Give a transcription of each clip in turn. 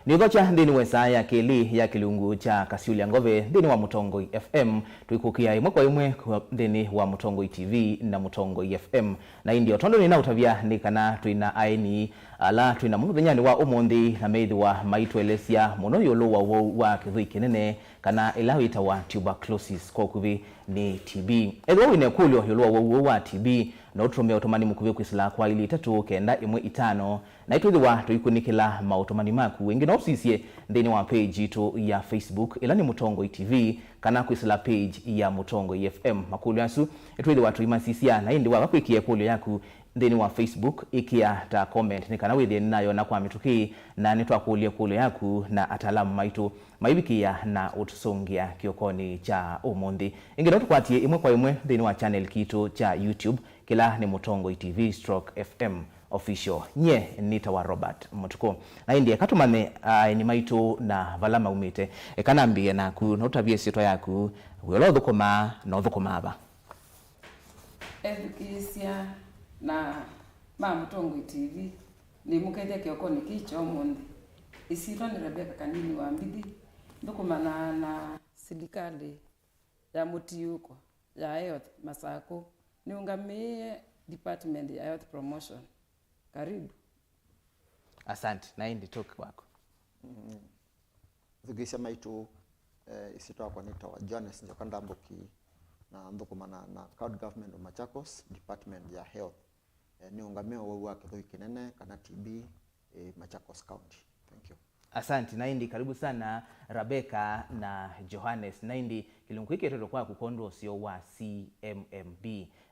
Ni ugocha ndini wesa ya keli ya kilungu cha Kasiulia Ngove ndini wa Mutongoi FM tuikukia imwe kwa imwe ndini wa Mutongoi TV na Mutongoi FM na indio tondo ni na utavia ni kana tuina AENI ala tuina muthenya wa umundi na meithi wa MAITU elesia muno yolo wa Uwau wa kithui kinene kana ilawita wa tuberculosis kwa kuvi ni TB edwa wine kulyo yolo wa Uwau wa TB na utrombe otomani mukuvi kwisila kwa ili 3-9-5 na ituthi wa tuikunikila mautomani maku wengi na usisie ndini wa page ito ya Facebook ila ni Mutongoi TV kana kwisila page ya Mutongoi FM makulu yasu ituthi wa tuimasisia na indi wa wakwikie kulyo yaku ndini wa Facebook ikia ta comment ni kana withe nayo na kwa mituki na nitwa kulia kulyo yaku na atalamu maitu maibikia na utusongia kiokoni cha umundi ingino tukwatie imwe kwa imwe ndini wa channel kito cha YouTube kila ni Mutongoi TV /FM official nye nita wa Robert Mutuko na indie katumane ni MAITU na valama umite kana mbie na ku na utabie sito yaku welo thukuma no thukuma ba education na Mutongoi TV ni mukete kiokoni kicho mundi isito ni Rebecca kanini wa MBITHI ndukumana na serikali ya mutiuko ya health Masako niungamie department ya health promotion. Karibu. Asante na hindi toki wako. Thugisia MAITU isitoa kwa nita wa JOHANNES NDAMBUKI na ndukumana na county government of Machakos department ya health niungamie Uwau wa kithui kinene kana TB Machakos County. Thank you. Asante na hindi karibu sana Rebecca na JOHANNES na hindi kilungu hiki toto kwa kukondo sio wa CMMB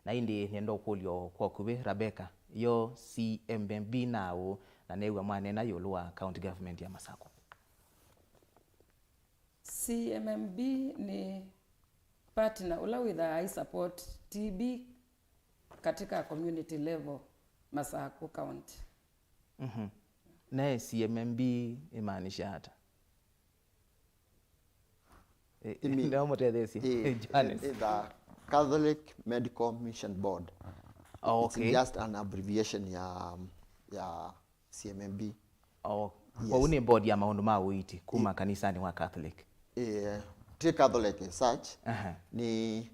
na hindi niendo kulyo kwa kuwe Rebecca yo CMMB nao na newa mwane na yolua county government ya Masako. CMMB ni partner ula with I support TB katika community level Masako County. Na CMMB imaanisha hata ndio mtedesi JOHANNES the Catholic Medical Mission Board. Okay. It's just an abbreviation ya CMMB. Kwa uni board ya maundu mawiti KUMA kanisani wa Catholic. Tri Catholic as such ni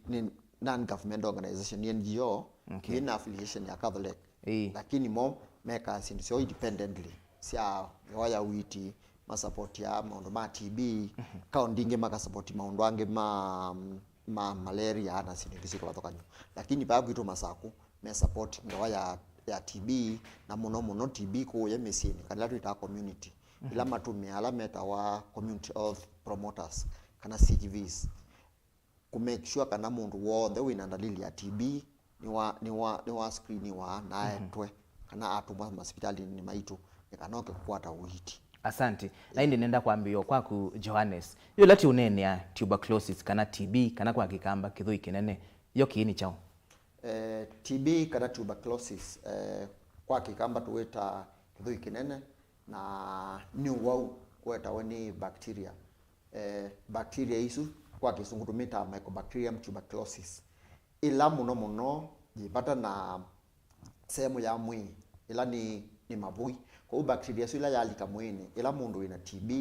non-government organization ni NGO. Okay. Ina affiliation ya Catholic. Lakini mo meka sio independently. Sia waya witi ma support ya maundu ma TB kaundinge maka support maundu ange malaria na siniziko batokanyo. Lakini bago ito Masako me support waya ya TB na muno TB ko ya mesini kana tuita community ila matumi ala meta wa community health promoters kana CGVs ku make sure kana mundu wothe wina dalili ya TB ni wa screen wa na etwe kana atumwa hospitali ni MAITU nikanoke kukwata uhiti. Asante na indi nenda kuambio kwaku JOHANNES yo lati unene ya tuberculosis kana TB kana kwa kikamba kithui kinene yo kiini chao. TB kana tuberculosis kwa kikamba tuweta kithui kinene na ni Uwau kweta wani bacteria bacteria isu kwa kisungu tumita Mycobacterium tuberculosis ila muno jipata na sehemu ya mwili ila ni mavui kwa bacteria isu ila yalika mwini ila mundu ina TB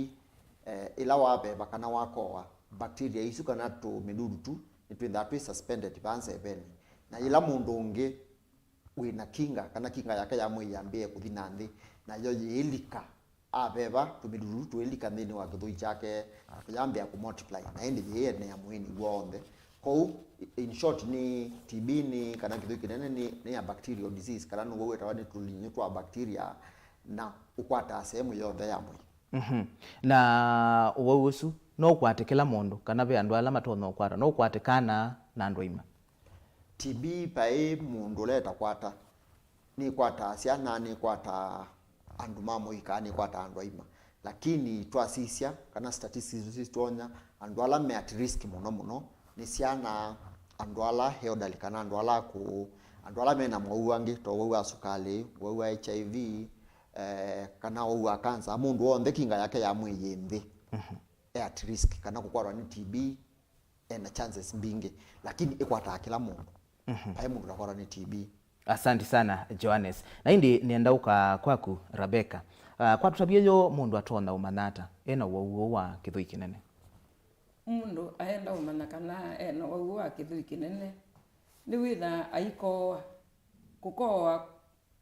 ila wape bakana wakoa bacteria isu kana tu midudu tu nitwenda tu suspended banse bene na ila mundu unge wina kinga kana kinga yake ya mwili yambie kuthina nthi na yo yilika abeba tumidudu twilika ndini wa kithui chake yambia ku multiply na indi yene ya mwini wonde kwa in short ni TB ni kana kithui kinene ni ya bacterial disease kana no weta wani tulinyitwa bacteria na ukwata sehemu yothe ya mwili. Na uwausu no kwate kila mundu kana be andu ala matono kwata no kwate kana na andu ima. TB pai mundu leta kwata ni kwata asia na ni kwata andu mamo ikani kwata andu aima lakini twasisia kana statistics tuonya andu ala me at risk muno ni siana andu ala elderly kana andu ala mena mwauangi to wa sukali wa HIV kana wa cancer mundu wonde kinga yake ya mwili nthi at risk kana kukwarwa ni TB na chances mbingi lakini ikwata kila mundu pai mundu nakwarwa ni TB. Asante sana JOHANNES na indi nienda uka kwaku Rebecca kwa tutabie yo mundu atona umanata ena uwau wa kithui kinene mundu aenda umana kana ena uwau wa kithui kinene ni witha aikoa kukoa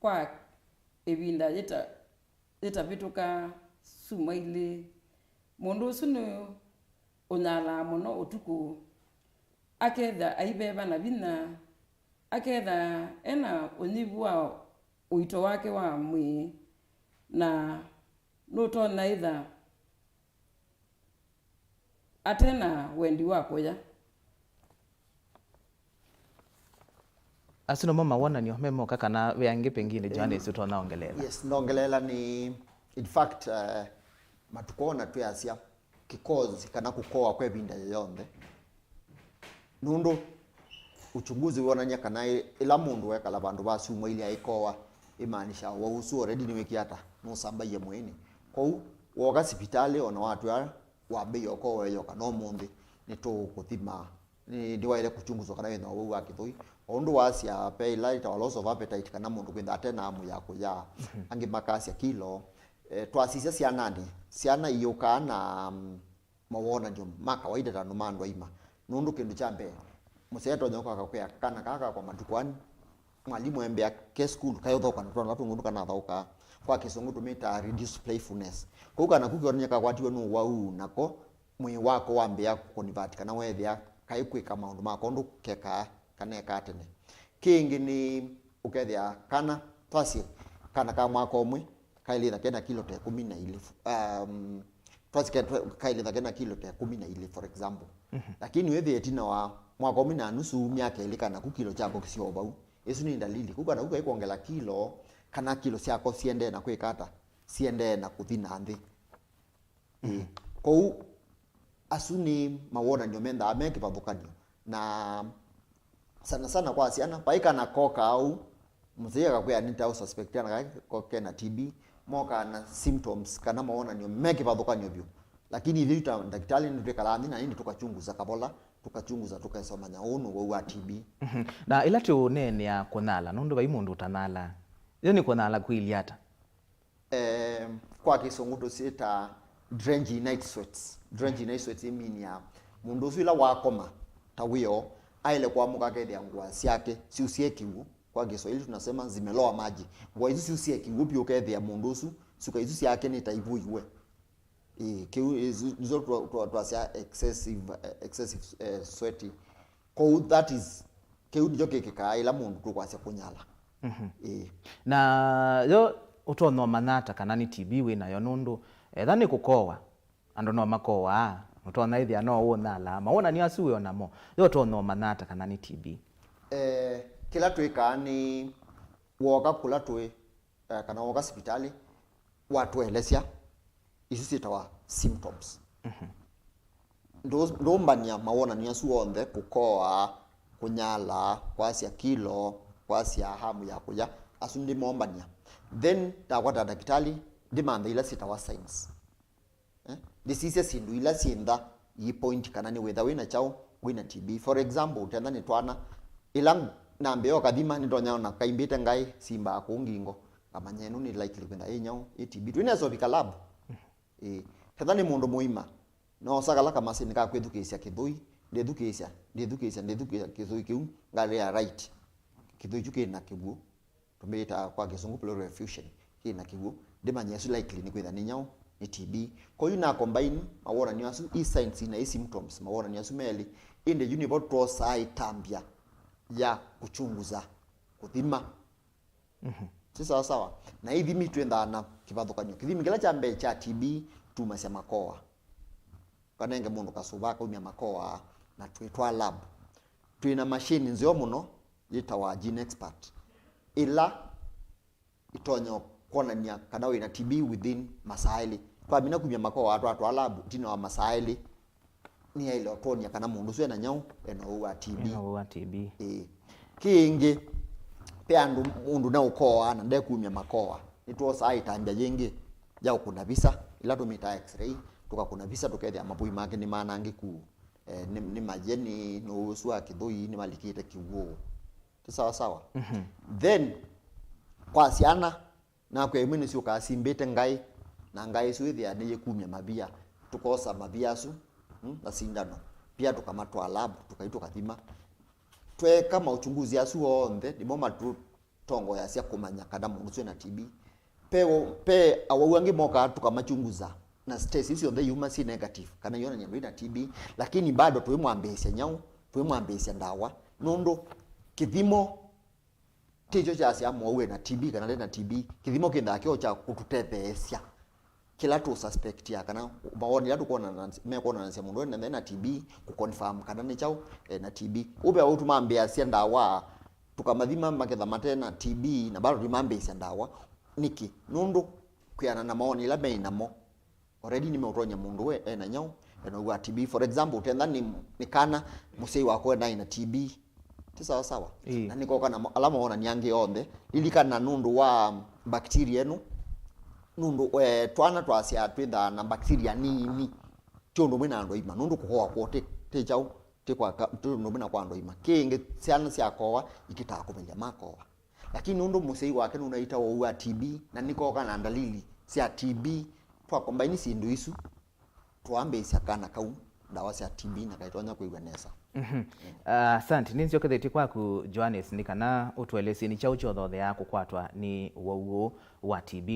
kwa ebinda yeta bituka sumaile mundu usu ni unyala muno utuku aketha aibeba na bina aketha ena unyivu wa uito wake wa mwi na nutona itha atena wendi wako ya asino mama wana ni memo kaka na weange pengine Johannes utonaongelela. Yes, naongelela ni in fact matukona tu asia kikozi kana kukoa kwa binda yoyonde nundu uchunguzi wonanya kana ila mundu wekala bandu basumwa ili aikoa imanisha wausu already nimekiata no samba ye mweni kou woga hospitali ona watu ya wabe yoko yoka no mundi ni to kuthima ni ndiwaile kuchunguzwa kana wena wau akithoi ondu wasia pay light or loss of appetite kana mundu kwenda tena amu yako ya angi makasi kilo twasisia ciana iyoka na mawona ndio maka waida tano mandwa ima nundu kindu chambe museto nyoka akakwea kana kaka kwa matukwani mwalimu embe ke school kayo thoka na twana tungu kana thoka kwa kisungu tumita reduce playfulness kuka na kukionyeka kwatiwe no wau nako mwi wako wambia convert kana wethia kaikwika maundu mako ndu keka kana katene kingi ni ukethia kana twasi kana ka mwako mwe kaili kena kilo te 12 twasi kaili kena kilo te 12 for example lakini wewe etina wa mwako mwe na nusu miaka ile kana ku kilo chako kisio bau yesu ni dalili kuka na kuka kuongela kilo kana kilo ciako ciende na kwikata ciende na kuthina nthi kou asuni mawona ndio menda ameke pathukanio na sana kwa ciana paika na koka au mzee akakwea nita au suspectiana koke na TB moka na symptoms kana mawona ndio meke pathukanio bio lakini ili daktari ndio kala na nini tukachunguza kabola tukachunguza tukasoma nyaunu wa TB na ila tu nene ya konala nundu bai mundu utanala iyo ni konala kwili hata kwa kisungu tusita drengy night sweats imini ya mundu usila wakoma tawio aile kwa muka kethia ngwa siake siusie kiwu kwa Kiswahili tunasema zimeloa maji ngwa hizo siusie kiwu pio kethia mundu usu suka hizo siake ni taivu iwe kiwu hizo twasia excessive sweaty ko that is kiwu ndio kika ila mundu tu kwasia kunyala na yo utono manata kana ni TB we na yo nundu thani kukowa ando no makowa utona ithia no wona alama wona ni asuwe onamo yo utono manata kana ni TB kila twika ni woka kula twe kana woka hospitali watu elesia isu sitawa symptoms ndo mbanya mawona ni asuonde kukoa kunyala kwasia kilo kwasia hamu ya kuja asundi mombania then takwata daktari dimanda ila sitawa signs disease sindu ila sinda yi point kana ni whether wina chao wina TB for example tenda ni twana ila nambe kadhima ni tonya na kaimbite ngai simba kungingo amanyenu ni likely kwenda enyao TB twina so bikalab tenda ni mundu muima no sagala kama sinika kwethukesia kithui ndethukesia kithui kiu ngale ya right kithui chuke na kibu tumeta kwa kisungu pleural effusion kina kibu demanya so likely ni kwenda ninyao ni TB kwa hiyo na combine mawona ni asu e signs na symptoms mawona ni asu meli inde univo tosai tambia ya kuchunguza kuthima sasa sawa na hivi mitu endana kivathukanyo kithimi kila cha mbe cha TB tuma cia makoa kanenge mundu kasuba kwa mia makoa na twitwa lab twina machine nzio muno yitawa gene expert ila itonyo kuonania kana wina TB within masaili kwa mina kumia makoa watu lab tino wa masaili ni ile otonia kana mundu sio na nyau eno wa TB kingi peandu mundu na ukoa na nde kumia makoa nitwo sai tambia jingi ya kuna visa ila tumita x-ray tukakuna visa tukethia mapui make ni manangi ku ni majeni no uswa kithui ni malikite kiwo sawa then kwa siana na kwa imini sio kasimbite ngai na ngai isu ithia ni yikumia mabia tukosa mabia asu na sindano pia tukamatwa lab tukaitu kathima tweka mauchunguzi asu onthe ndimo matu tongo ya cia kumanya kana mundu na TB pe awauangi moka tukamachunguza na test icio the yuma si negative kana yona ni na TB lakini bado twimwambisia nyau twimwambisia ndawa nundu kithimo ticho cha cia mwawe na TB kana na TB kithimo kinda kio cha kututetheesya kila tu suspect ya kana baoni la tukona me kona na cia mundu na TB ku confirm kana ni chao na TB ube au tumambia ndawa tukamathima maketha matena TB na bado tumambia ndawa niki nundu kuyana na maoni la bei namo already nimeutonya mundu we na nyau na uwa TB for example tenda ni kana musei wako na TB ti sawa sawa na niko kana alama ona niange onde lilikana nundu wa bacteria no nundu twana twasia twitha na bacteria nini tiondo mwina ndo ima nundu kuhoa kwote te chau te kwa tiondo mwina kwa ndo ima kingi ciana cia kowa ikitaka kumenya makowa lakini nundu musei wake nunaita wa TB na niko kana dalili cia TB twa combine sindu isu tuambe cia kana kau dawa cia TB na kaitonya kuiganesa asante ninzio ketheti kwaku Johannes ni kana utwelesi ni chau chothe yako kwatwa ni Uwau wa TB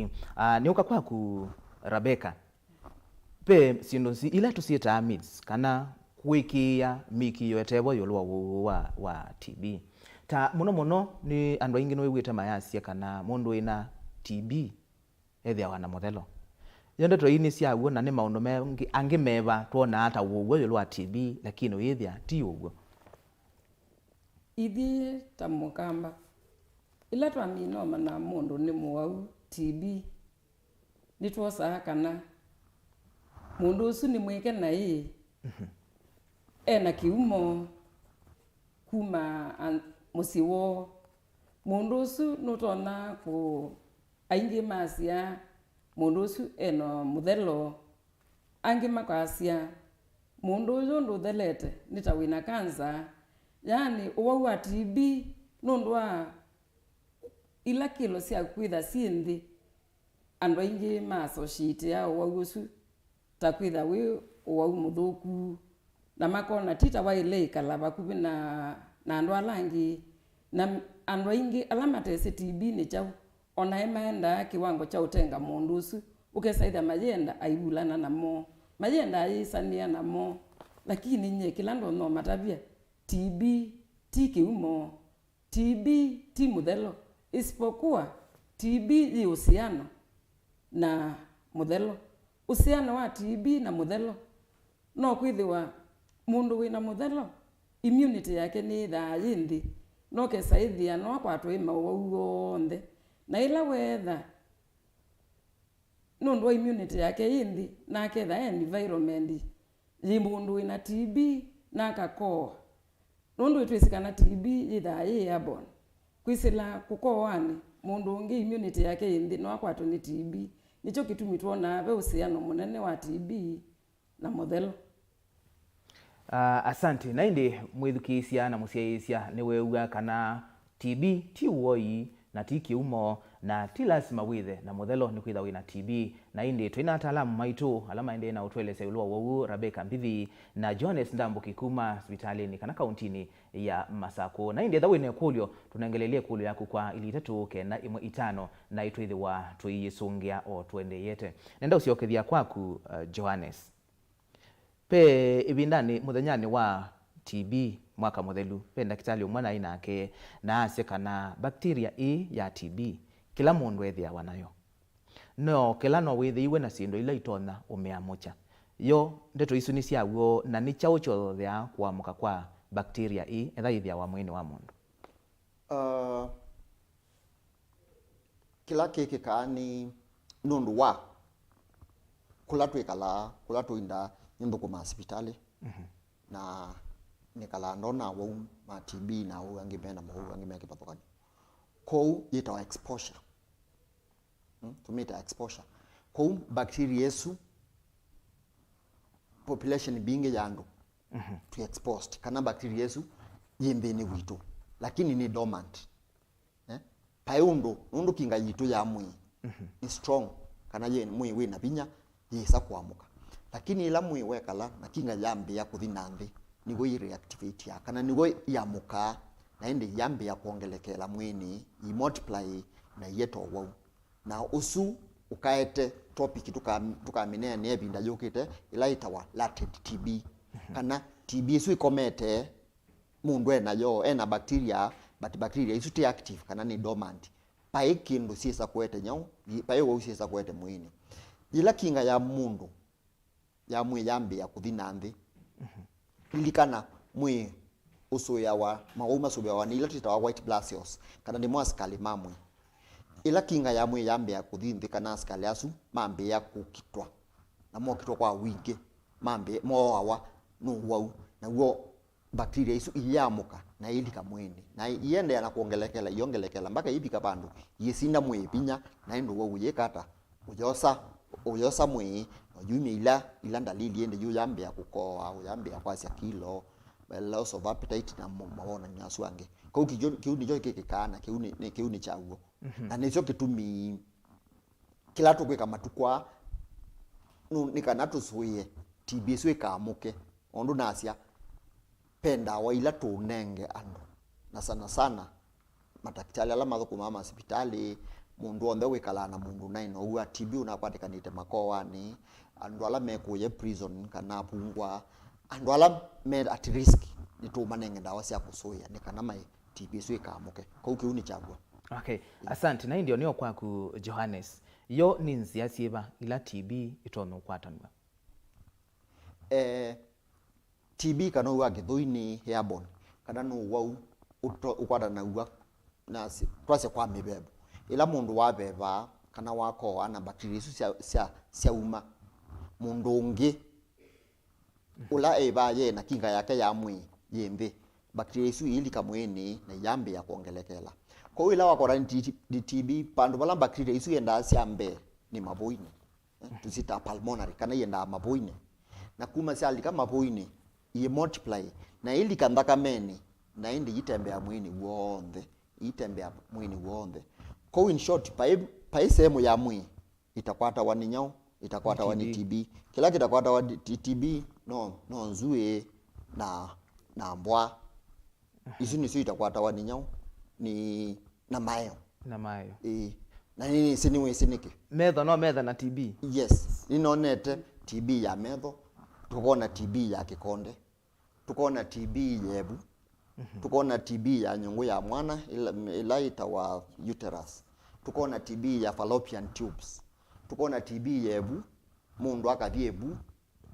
ni uka kwaku Rebecca pe sindosi ila tusieta amids kana kwikia miki yotevo yolwa wa TB ta muno ni andu aingi no wigwita mayasia kana mundu ina TB ethia wana mothelo yonde to ini cia guo na ni maundu mengi angimeva tuona hata Uwau yolwa TB lakini uyithia ti uguo ithi ta mukamba ila twaminoma na mundu ni Uwau TB ni twosa kana mundu usu ni mwike na ena kiumo kuma musiwo mundu usu nutona ku aingi masia mundu usu eno muthelo angi makasia mundu uyu nduthelete nitawina kansa yani Uwau wa TB nundwa ila kilo cia kwitha cinthi andu aingi ma associate ya Uwau usu ta kwitha wi Uwau muthuku na makona tita wa ile kala bakubi na andu alangi na andu aingi alama tese TB ni chau ona emaenda kiwango cha utenga mundu usu ukesaidha majenda aibulana namo majenda aisania namo lakini nye kilando no matabia TB ti kiumo TB ti muthelo isipokuwa TB ni uhusiano na muthelo uhusiano wa TB na muthelo no kwithiwa mundu wina muthelo immunity yake ni tha yindi no kesaithia no kwatwa ima Uwau onthe na ila wetha nundu immunity yake yindi na ketha environment yi mundu wina TB na kakoa nundu itwisikana TB yitha yi airborne kwisila kukoani mundu ungi immunity yake yindi no akwatwa ni TB nicho kitumi tuona ve usiano munene wa TB na muthelo asante na indi mwithukisia na musiaisia ni weuga kana TB ti uoi na ti kiumo na ti lazima withe na muthelo ni kwitha wina TB na indi twina ataalamu maitu alama ende na utwelese ulwa Uwau Rebecca MBITHI na Johannes NDAMBUKI KUMA hospitalini kana kauntini ya Masako na indi thawine kulyo tunangelelie kulyo yaku kwa ili 3 na itwithi wa tuiyisungia o twende yete nenda usiokethia kwaku Johannes pe ibindani muthenyani wa TB mwaka muthelu pe ndakitali umwana inake na asekana bacteria ya TB kila mundu ethia wanayo no kila no withiwe na sindo ila itona umeamucha yo ndeto isu ni ciaguo na ni chao chothea kuamuka kwa bacteria etha ithia wa mwini wa mundu kila kiki kaani nundu wa kula tuinda nyumba kwa hospitali na nikala ndona Uwau ma TB na Uwau angimena Uwau angimeka pathokani kou yitawa exposure tumita exposure kou bacteria yesu population bingi yandu to exposed kana bacteria yesu yimthini witu lakini ni dormant payundu kinga yitu ya mwi ni strong kana ye mwi wina binya yesa kwamuka lakini ila mwi wekala na kinga yambi ya kuthina nthi nigo i reactivate ya kana nigo yamuka na indi yambi ya kuongelekela mwini i multiply na yeto wau na usu ukaete topic tukamine ne binda yukite ila itawa latent TB kana TB su ikomete mundu ena bacteria but bacteria isu ti active kana ni dormant pai kindu siesa kwete nyau pai wo siesa kwete mwini ila kinga ya mundu ya mwi yambi ya kuthina nthi ilikana mwi usuya wa mauma subya wa nila tita wa white blood cells kana ni mwaskali mamwe ila kinga ya mwi yambi ya kuthinthi kana askali asu mambi ya kukitwa na mokitwa kwa wingi mambi moawa no wau na wo bacteria isu iyamuka na ilika mwini na iende na kuongelekela iongelekela mpaka ibika bandu yesinda mwi pinya na ndo wo yekata uyosa mwi oyumi ila ndalili ende yu yambi ya kukoa yambi ya kwasi kilo loss of appetite na mawona nyaswange kwa kiuni jo kikikana kiuni chaguo na nicho kitumi kila tukweka matukwa nikana tusuye TB swe kamuke ondu nasia penda wa ila tunenge andu na sana madaktari ala mathuku mama hospitali mundu onthe wikala na mundu naino uwa TB unakwatikanite makoani andu ala mekuye prison kana pungwa andu ala me at risk nitumanenge ndawa cia kusuya nikana mai TB swe kamuke kwa kiuni chagua. Okay, asante na ndio niyo kwaku Johannes yo ni nzia sieba ila TB itono kwatanwa TB kana uwa githuini airborne kana no Uwau ukwada na uwa na twase kwa mibebo ila mundu wa beba kana wako ana bacteria isu cia uma mundu ungi ula eba ye na kinga yake ya mwi yembe bacteria isu ilika mweni na yambe ya kuongelekela kwa ila wakora ni TB pandu bala bacteria isu yenda siambe ni maboine tusita pulmonary kana yenda maboine na kuma sia alika maboine ye multiply na ilika ndakameni na indi yitembea mwini wonthe kwa in short pai sehemu ya mwi itakwata wani nyau itakwata wani TB kila kitakwata wani TB no nzue na mbwa isu nisu itakwata wani nyau ni na mayo na nini siniki metho na TB yes ninonete TB ya metho tukona TB ya kikonde tukona TB yebu tukona TB ya nyungu ya mwana ila itawa uterus tukona TB ya fallopian tubes tukona TB yebu mundu akathie ebu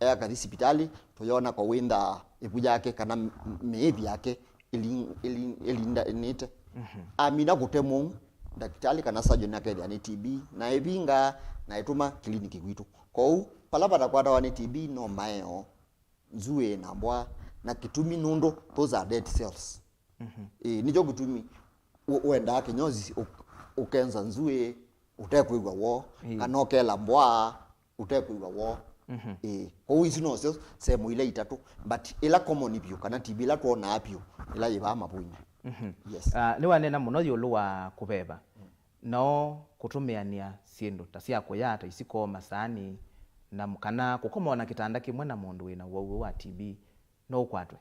akathi hospitali tuyona kwa winda ebu yake kana meevi yake ilinda inite amina gutemu daktari kana surgeon yake ya TB na ebinga na ituma kliniki gwitu kwa palapata kwata wa TB no mayo nzue na mbwa na kitumi nundo those are dead cells nijo kitumi wenda kinyozi ukenza nzue utekwigwa wo kana okela mbwa utekwigwa wo kwa hizo no cells sehemu ile itatu but ila common pio kana TB la tuona apio ila iba mabuini yes ni wanena muno yulu wa kubeba no kutumiania sindu tasia kuyata isiko masani na mkana kukoma na kitanda kimwe na mundu wina Uwau wa TB no kwatwe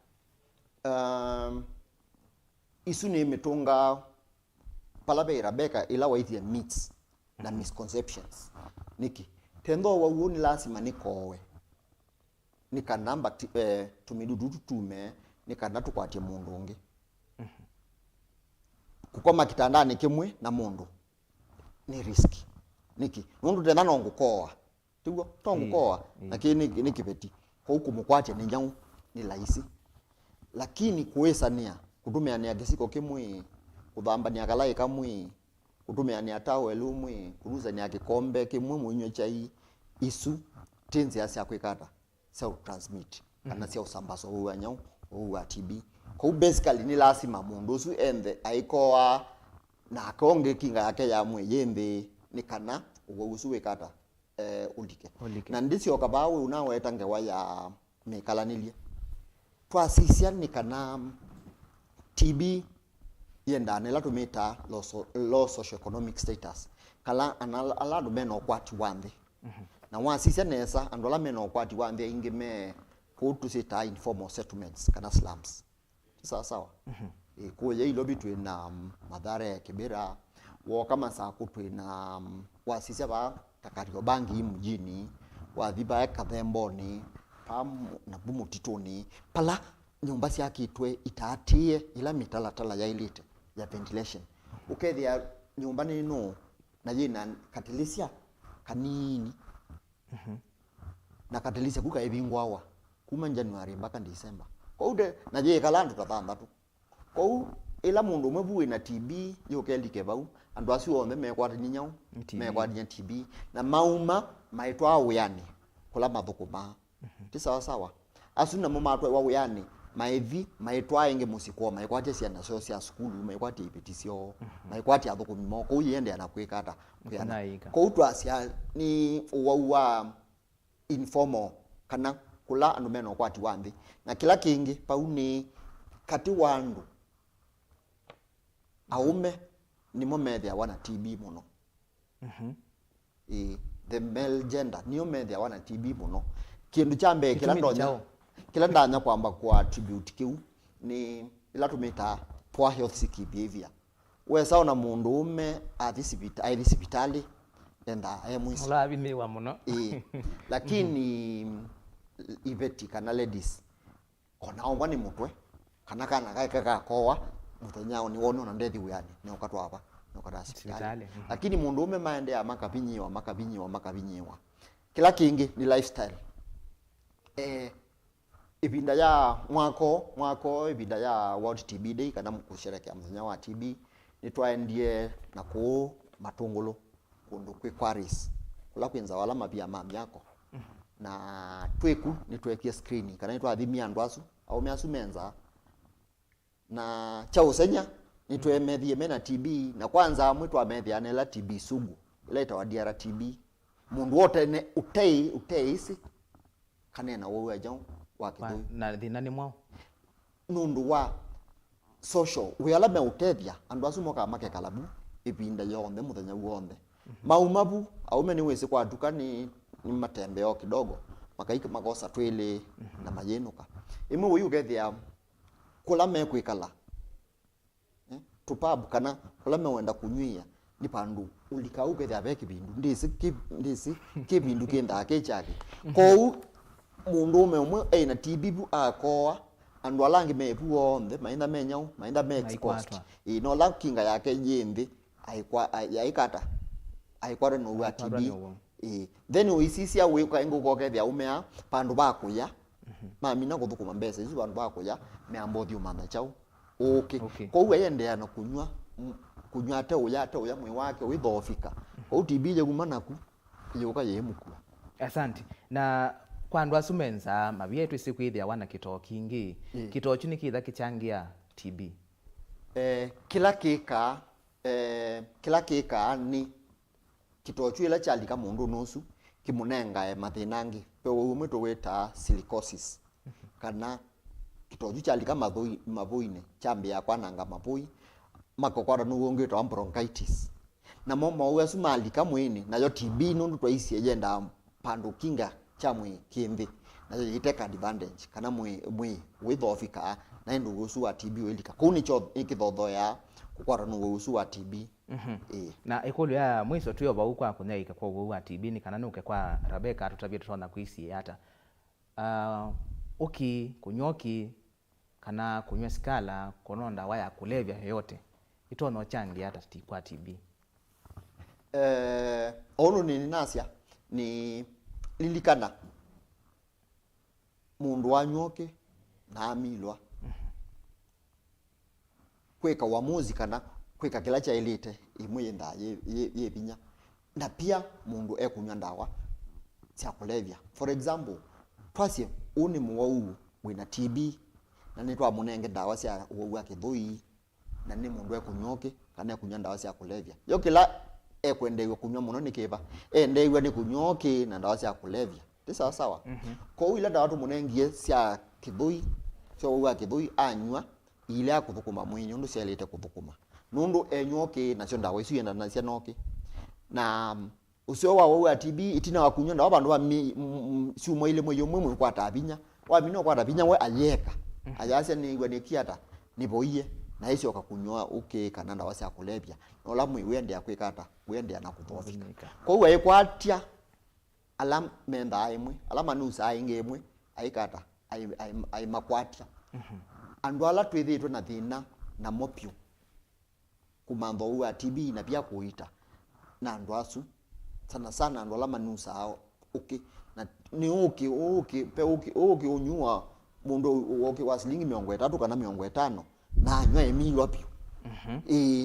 isu ni mitunga palabera beka ila waithia myths na misconceptions niki tendo Uwau ni lazima nikowe nika namba tumidudu tume nika natukwatie mundu ungi kukoma kitandani kimwe na mundu ni riski niki mundu tena no ngukoa tiguo tongukoa lakini ni kibeti huku mukwatie ni nyau ni laisi lakini kuwesania kutumiania gisiko kimwe kuthambania kalai kamwe kutumiania towel umwe kuruzania kikombe kimwe munywe chai isu tenzi asia kwikata self transmit kana sia usambazo wa nyau wa TB kwa basically ni lazima mundu usu ende aikoa na akonge kinga yake ya mwe yembe ni kana Uwau usu wikata ulike na ndisi okabawe unaweta ngewa ya mekalanilia twasisia ni kana TB yenda nela tumita low socio-economic status kala ala do meno kwati wande na wasisia nesa andola meno kwati wande inge me kutu sita informal settlements kana slums sawa ko ye ilo between na Mathare Kibera wo kama saa kutu na wasisia ba takario bangi mjini wathiba Kathemboni pam na Bumutitoni pala nyumba cia kitwe itatie ila mitalatala ya ilite ya ventilation ukethia nyumba ni no na yina katilisia kanini na katilisia kuka ebingwawa kuma January mpaka December koude na je kalandu tatandatu kou ila mundu mwebu na TB yokelike bau andu acio othe mekwati nyau mekwati TB na mauma maitwa uyani kula mathukuma ti sawa asuna mo matwa wa uyani maithi maitwa inge musiko maikwati ciana cio cia skulu maikwati ipitisio maikwati athukumi moko uyende anakwikata kou twacia ni Uwau wa informal kana kula andu meno kwati wambi na kila kingi pau ni kati wandu aume ni momethia wana TB muno the male gender ni momethia wana TB muno kindu cha mbe kila ndanya kwamba kwa attribute kiu ni ila tumita poor health sick behavior we sauna mundu ume athi sipitali enda ayemwisi olabi ni wa muno lakini iveti kana ladies kona omba ni mutwe kana kaka kowa mutonyao ni wono na ndethi uyani ni okatwa hapa ni okata hospitali lakini mundu ume maende ya makabinyiwa kila kingi ni lifestyle ibinda ya mwako ibinda ya World TB Day kana kusherekea mthenya wa TB ni twaendie na ku matungulu kundu kwi quarries kula kwinza wala mapia mami yako na tweku ni twekie screen kana ni twathimia andu asu au measu menza na cha usenya ni twemethie mena TB na kwanza mwitu amethia nela TB sugu leta wa DRTB mundu wote ne utei isi kanena wowe ajao wakithu na thina ni mwao nundu wa social we ala me utethia andu asu moka make kalabu ipinda yonde muthenya wonde maumabu au meni wese kwa duka ni matembeo kidogo makaika makosa twele na mayenuka imwe uyu gethia kula me kwikala tupabu kana kula me wenda kunywia ni pandu ulika ugethia beki bindu ndisi kibindu kenda akechake kou mundu umwe na TB bu akoa andu alangi mepu onthe mainda menyau mainda me exposed no la kinga yake yindi aikata aikware no wa TB then uisisia weka ingo kokethia umea pandu bakuya mami na kuthukuma mbesa isu bandu bakuya meambothi umana chau okay kwa uwe yende na kunywa ate uya mwi wake withofika kwa TB je kumanaku yoka yemukua asante na kwa andu asumenza mabietu isikwithia wana kitoo kingi kitoo chu ni kitha kichangia TB kila kika ni kitoo chu ila chalika mundu nusu kimunenga mathinangi pe umwe to weta silicosis kana kitoo chu chalika mavoine chambia kwananga mavoi makokwara nuwonge to bronchitis na momo wesu malika mwini na yo TB nundu twaisi yenda pandu kinga chamwe kimbi na yiteka advantage kana mwi withofika na ndu gusu wa TB welika kuni cho ikithotho ya kukwara nu gusu wa TB na ikulu ya mwiso tuyo ba ukwa kunyaika kwa gusu wa TB ni kana nuke kwa Rebecca tutabie tutona kuisi hata kunyoki kana kunywa skala kononda waya kulevya yoyote itono changi hata kwa TB ono ni nasia ni lilikana mundu wanyoke na amilwa kweka uamuzi kana kweka kila cha elite imwe yenda ye binya na pia mundu ekunywa ndawa cia kulevya for example twasi uni muwau wina TB na ni twa munenge ndawa cia uwau akithui na ni mundu ekunyoke kana ekunywa ndawa cia kulevya yo kila ekwendewe kunywa muno nikiba endewe ni kunyoke na ndawa cia kulevya ti sawa ko ila ndawa tumunengie cia kithui cio uwa kithui anywa ile akuthukuma mwinyo ndu cialite kuthukuma nundu enyoke na cio ndawa icio yenda na cia noki na usio wa TB itina wakunywa na abandu ba siumo ile moyo mwe kwa tabinya wabino kwa tabinya we ayeka ayase ni gwane kiata ni boiye na hizo akakunywa kana ndawa cia kulebya no lamwe wende akwikata wende na kuthofika kwa hiyo ekwatia alam menda imwe alama nusa aingemwe aikata ai makwatia andu ala twithitwe na thina na mopio kumantho wa TB na pia kuita na andu asu sana andu ala manusa ao na ni pe unyua mundu wa silingi 30 kana 50 na anywa emilwa pio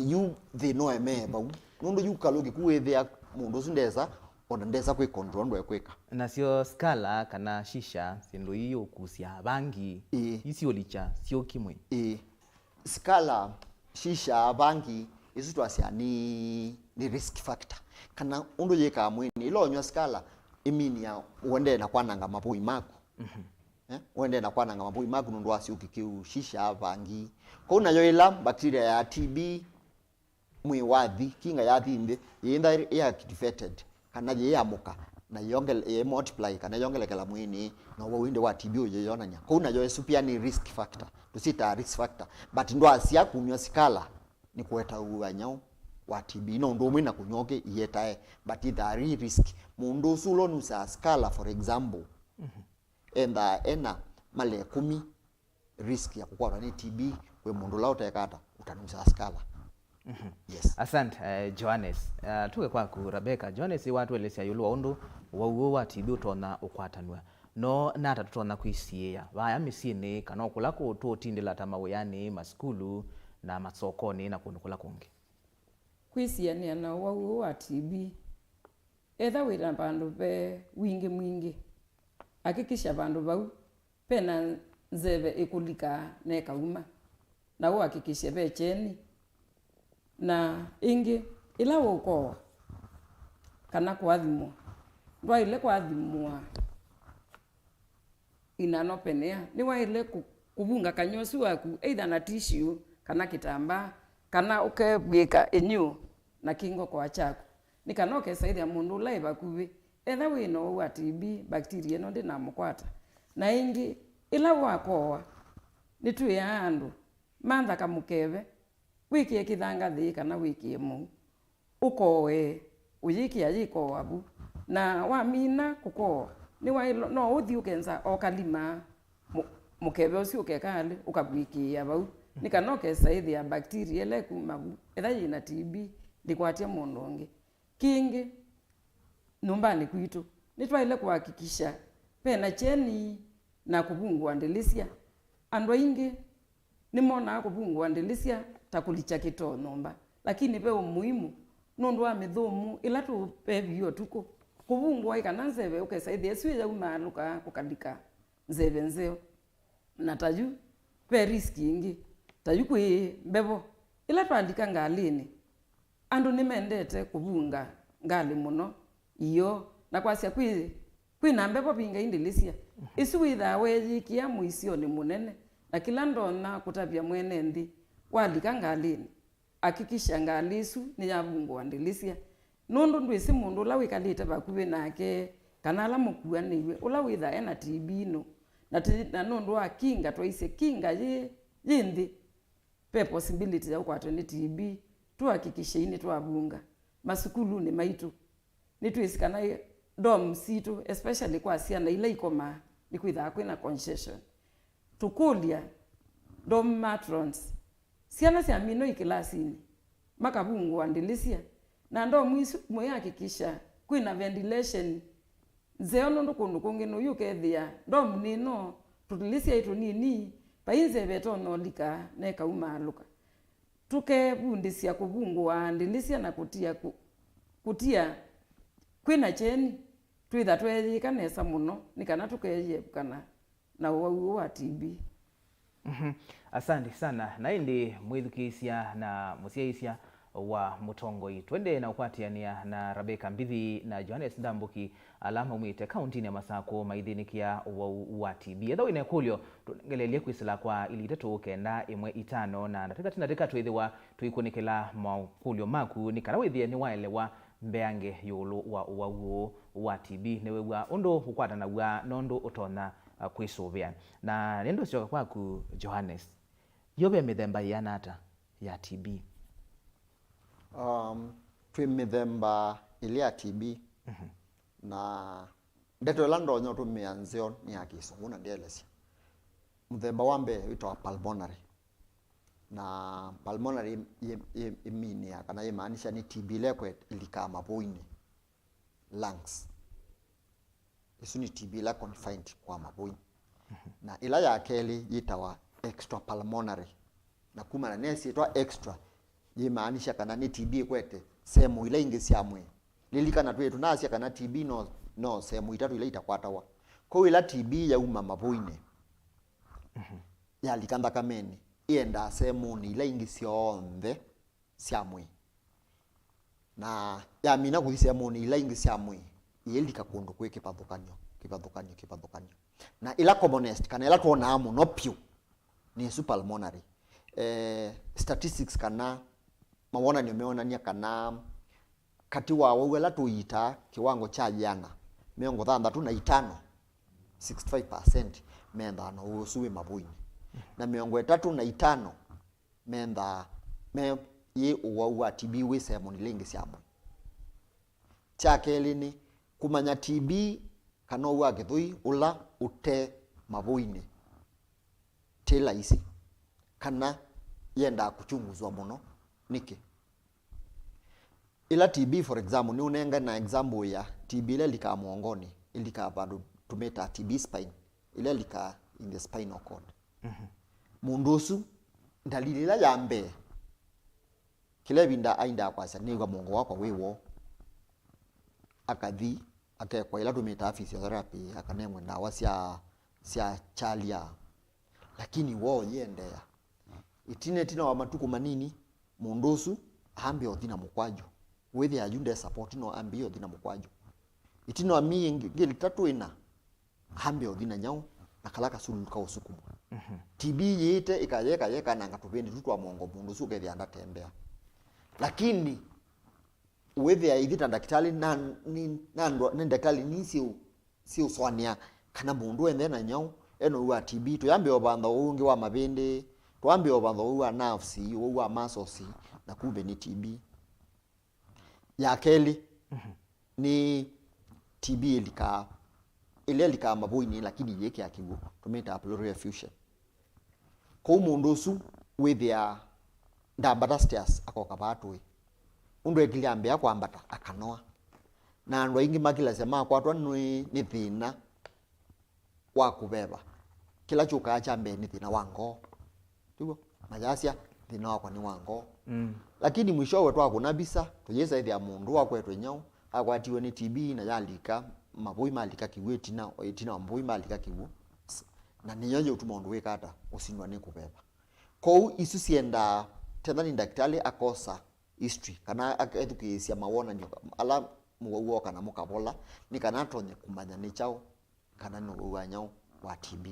yu thino emeba nundu yu kalogi kuwethia mundu sindesa ona ndesa kwi control ndo ekwika nacio skala kana shisha sindu iyo kusia bangi icio licha sio kimwe skala shisha bangi icio twacia ni risk factor kana undu yeka mwini ilonywa skala iminia uende na kwananga mapui maku uende na kwananga mapui maku nundu acio kikiu shisha bangi kwa unayo ila bacteria ya TB mwiwathi kinga ya thinde yenda ya activated kana yamuka na yongele multiply kana yongelekela mwini na wawinde wa TB uyeyonanya kwa unayo supia ni risk factor tusita risk factor but ndo asia kunywa skala ni kueta uanyao wa TB no ndo mwina kunyoke yetae but the risk mundu sulo nusa skala for example ena male 10 risk ya kukwarwa ni TB we mundu la utekata utanusa skala. Yes. Asante Johannes. Tuwe kwaku Rebecca. Johannes watu elesia yulu undu wa TB utona ukwatanwa. No nata tutona kwisiya. Vaya misini kana okulako to tindela tamaweyani maskulu na masokoni na kunukula kungi. Kwisiya ni ana wa TB. Etha wira bandu be mwingi. Hakikisha bandu bau pena nzeve ikulika neka uma. Na hakikisha be cheni. Na ingi ila uko kana kwathimwa ndwa ile kwathimwa inano penea ni wa ile kubunga kanyosi waku either na tissue kana kitamba kana ukebwika enyu na kingo kwa chako ni kana ukesaidia mundu laiba kubi etha wino wa TB bacteria no ndina mukwata na ingi ila wakoa ni tu ya andu mantha kamukeve wiki ekithanga thi kana wiki emu ukoe uyiki ayiko wabu na wamina kuko ni wa no uthi ukenza okalima mukebe ucio ukekali ukabwikia bau ni kanoke saidi ya bacteria ile kumabu etha ina TB likwatia mundu ungi kingi numbani kwitu ni twaile kuhakikisha pena cheni na kubungwa ndelisia andu ingi ni mona kubungwa ndelisia takulicha kito nomba lakini pe umuhimu nundu wa mithumu ila tu pe bio tuko kubungwa ikana nzeve ukesaidia sio ya umaluka kukandika nzeve nzeo na taju pe riski ingi taju kwi mbebo ila twandika ngalini andu nimendete kubunga ngali muno iyo na kwasia kwi na mbebo binga indilisia isu witha wejikia muisio ni munene na kila ndona kutapia mwene ndi walika ngalini hakikisha ngalisu ni yabungwa ndilisia nundu ndwisi mundu la wikalite bakuwe nake kana la mukuwa niwe ula witha ena TB no na nundu wa kinga twaise kinga yindi pe possibility ya kwa ni TB tuhakikishe ini twabunga masukulu ni MAITU ni twisikana dom situ especially kwa siana ile ikoma ni kwitha kwina concession tukulia dom matrons siana cia mino ikilasini makabungwa ndilisia na ndo mwihakikisha kwina ventilation zeo nundu kundu kungi no yukethia ndo mnino tulisia itu nini painze beto no lika neka umaluka tuke bundisia kubungwa ndilisia na kutia kwina cheni twitha tweyika nesa muno nikana tukeye kana na Uwau wa TB. Asante sana na indi mwithukisia na musiaisia wa mutongoi twende na ukwatiania na Rebecca Mbithi na Johannes Ndambuki alama umite kaunti ya Masako maithinikia Uwau wa TB etho ine kulyo tungelelie kwisila kwa ilitetu kenda imwe itano na nataka twithiwa tuikunikila makulyo maku ni kana withie ni waelewa mbeange yulu wa Uwau wa TB newe wa undu ukwata na wa nondo utona kwisuvia na nendo sioka kwaku Johannes yobe mithemba yanata ya TB. Twi mithemba ile ya TB na ndeto lando nyo tumianzio ni akisungu na ndielesya. Mthemba wambe witwa pulmonary na pulmonary imini kana imaanisha ni TB lekwe ilika mabuini lungs. Isu ni TB la confined kwa mabuini. Na ila ya keli yitawa extra pulmonary na kuma na nesi yitwa extra yimaanisha kana ni TB kwete sehemu ile ingi cia mwi lilikana twetu nasia kana TB no sehemu itatu ile itakwatawa kwa ila TB ya uma mabuini ya likanda kameni ienda sehemu ni ile ingi cionthe cia mwi na ya mina kuthi sehemu ni ile ingi cia mwi ilika kundu kwi kipathukanyo na ila commonest kana ila tuona amu no piu ni pulmonary. Statistics kana mawona nimeonania kana kati wa wala tuita kiwango cha jana miongo 35 65% menda no usuwe mabuini na miongo 35 menda ye Uwau wa TB we sehemu lingi siamo chakeli ni kumanya TB kana wa githui ula ute mabuini tela isi kana yenda kuchunguzwa muno niki ila TB for example ni unenga na example ya TB ile lika muongoni ilika bado tumeta TB spine ile lika in the spinal cord mundusu dalili la yambe kile binda ainda kwasa niga mongo wako wiwo akathi akekwa ila tumeta physiotherapy akanemwe ndawa cia chalia lakini wo yendea itine tina wa matuku manini mundusu ambe othina mukwaju wethi ayunde support no ambe othina mukwaju itino ami ngeli tatu ina ambe othina nyau na kalaka sulu ka usukumu TB yite ikayeka na ngatubendi tutwa mongo mundusu kethi anda tembea lakini wethi aithita daktari na daktari ni sio swania kana mundu ende na nyau eno wa TB to yambe obanda ungi wa mabende tuambe obanda wa nerves wa muscles na kumbe ni TB ya keli ni TB ilika mabuini lakini yeke akigu tumeta pleural effusion ko mundu su withia ndambata stairs akoka batwe undu ekiliambe akwambata akanoa na andu aingi makila sema kwatwa ni thina wa kubeba kila chuka chambe ni thina wango tugo majasia thina wakwa ni wango lakini mwisho wetu akuna bisa tuyesa ithia mundu akwetwe nyau akwatiwe ni TB na yalika mabui malika kiweti na itina mabui malika kiwu na niyoje utumondu wekata usinwa ni kubeba ko isu sienda tena daktari akosa history kana akethukisia mawona ndio ala muwuo kana mukabola ni kana tonye kumanya ni chao kana no uwanyao wa TB.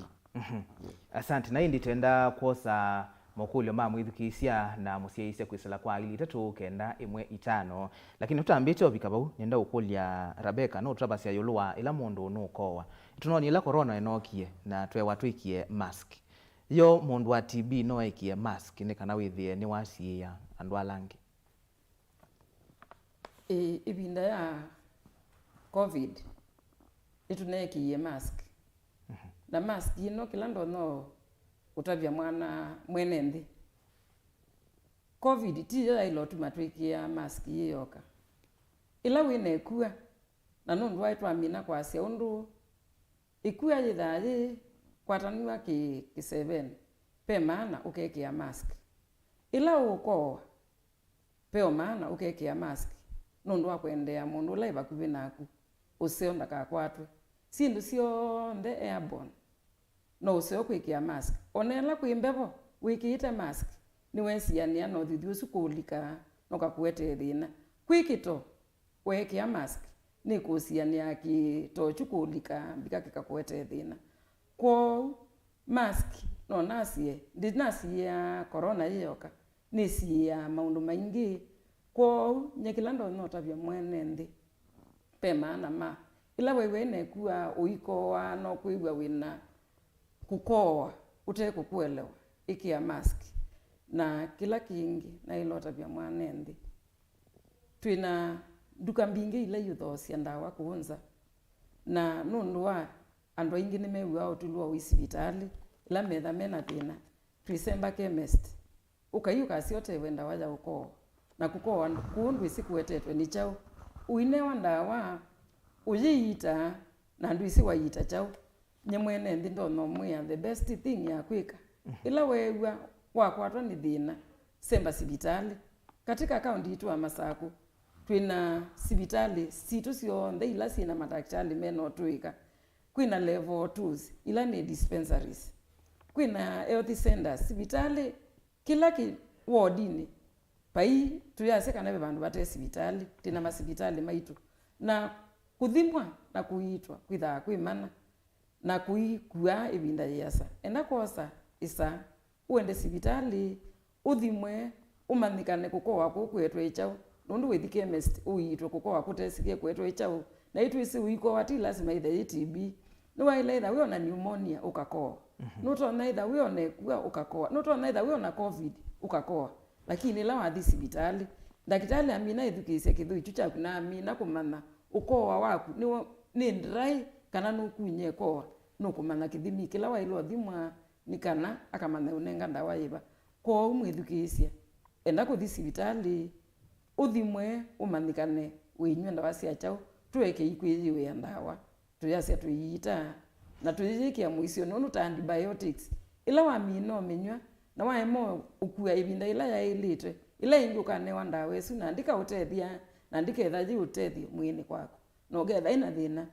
Asante na indi tenda kosa mokulyo ma mwithukisia na musieise kwisala kwa ili 395 lakini tutambite obikabau nenda ukulya Rebecca no trabasia yulwa ila mundu no kowa tunoni ila corona enokie na twe watwikie mask yo mundu wa TB no ekie mask ni kana withie ni wasia andu alangi ibinda ya COVID itunekie mask na mask ino kila ndo no utavya mwana mwenendi COVID tiya ilo tumatwikia mask yoka ila wine kuwa na nundu waitu amina kwa sia undu ikuya yithaji kwataniwa ki 7 pe maana ukekia mask ila uko pe maana ukekia mask nundu wakwendea mundu laiba kubinaku usionda ka kwatwe sindu sio nde airborne no usio kwikia mask onela kwimbevo wikiite mask ni wesiania no thithu sukulika no kakwete thina kwikito wekia mask ni kusiania ki to chukulika bika kikakwete thina ko mask no nasie ndinasia corona yoka ni sia maundu maingi ko nyekilando no tabia mwene ndi pe maana ma ila wewe ne kuwa uikoa no kuigwa wina kukoa ute kukuelewa iki ya mask na kila kingi na ilo tabia mwene ndi twina duka mbingi ile yuthosia ndawa kuunza na nundu wa andu aingi ni mewa utulwa wisibitali ila metha mena thina twisemba chemist ukaiuka siote wenda waja uko na kukoa kundu isikuetetwe ni chao uinewa ndawa uyiita na ndu isi waita chao nyemwene ndi ndono mwia the best thing ya kwika ila wewa wakwatwa ni thina semba sibitali katika kaunti itu wa Masaku twina sibitali situ sionthe ila sina madaktari meno tuika kwina level 2s ila ni dispensaries kwina health centers sibitali kila ki wardini pai tuyase kana bandu bate sibitali tina masibitali maitu na kuthimwa na kuitwa kwitha kwimana na kuikua ibinda yasa enda kosa isa uende sibitali uthimwe umanikane kukoa kukwetwe ichao nundu withi chemist uitwe kukoa kutesikie kwetwe ichao na itu isi uiko wati lazima ithe TB no ile itha wiona pneumonia ukakoa nutona itha wione kuwa ukakoa nutona itha wiona covid ukakoa lakini la wathi sibitali daktari amina ithukise kithui chucha kuna amina kumana ukoa waku ni ndrai kana nukunye koa nukumana kithimi kila wailo thimwa nikana akamana unenga ndawa iba ko umwithukisia enda kuthi sibitali uthimwe umanikane winywe ndawa cia chao tuweke ikwiyiwe ya ndawa tuyasia tuyiita na tuyikia muisio nonu ta antibiotics ila wa mino menywa na wa emo ukua ibinda ila ya ilite ila ingukane wa ndawa esu na ndika utethia na ndika ethaji utethi mwini kwako no getha ina thina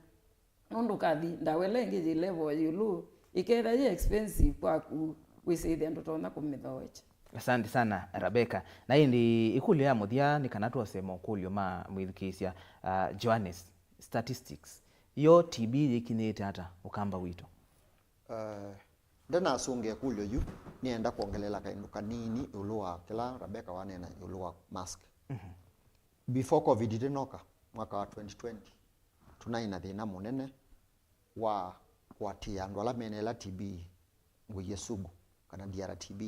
nundu kathi ndawa ila ingi level yulu ikethaji expensive kwaku wisithia ndutona kumithoecha. Asante sana Rebecca. Na hii ndi ikuli ya muthia ni kana tuosema ukulio ma mwithikisia Johannes statistics yo TB ikinete hata ukamba wito ndena asunge kulio yu nienda kuongelela kaindu kanini uluwa kila Rebecca wanena uluwa mask before covid itinoka mwaka wa 2020 tunaina thina munene wa kwatia andu ala menela TB nguye sugu kana DRTB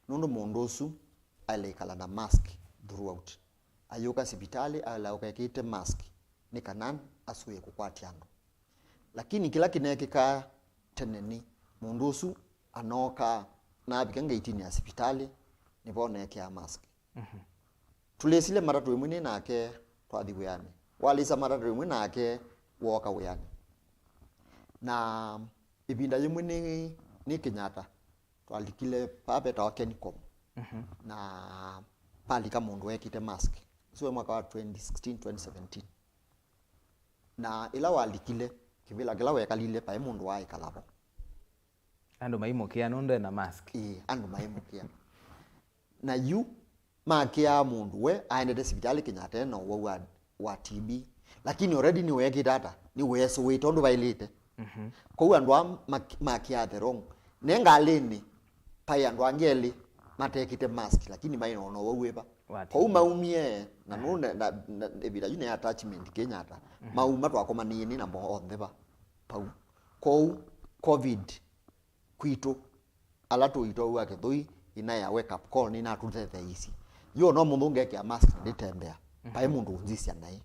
nundu mundu usu alaikala na mask throughout ayuka sibitali ala ukekite mask ni kanan asuye kukwatia andu lakini kila kinekika teneni mundu usu anoka na bikenga itini ya sibitali nibone ya mask tulesile maratu imwe nake twathi wiyani walisa maratu imwe nake woka wiyani na ibinda imwe ni Kenyatta twalikile pape ta Kenicom na pali kama mundu wekite mask siwe mwaka wa 2016 2017 na ila walikile kivila kila wekalile pa mundu wa ikalabo andu maimukia nundu na mask andu maimukia na yu makia mundu we aendete sibitali Kenyatta no wa TB lakini already ni wekite data ni weso witondu bailite ko andu makia the wrong nenga leni pai andu angeli matekite mask lakini maino no weweba ko maumie na nune na ebira yune attachment Kenyatta mauma twakoma nini na bo ontheba pau ko covid kwito ala tuito wake thui ina ya wake up call ni na tutete isi yo no mundu ngeke mask nditembea pai mundu unzisia nai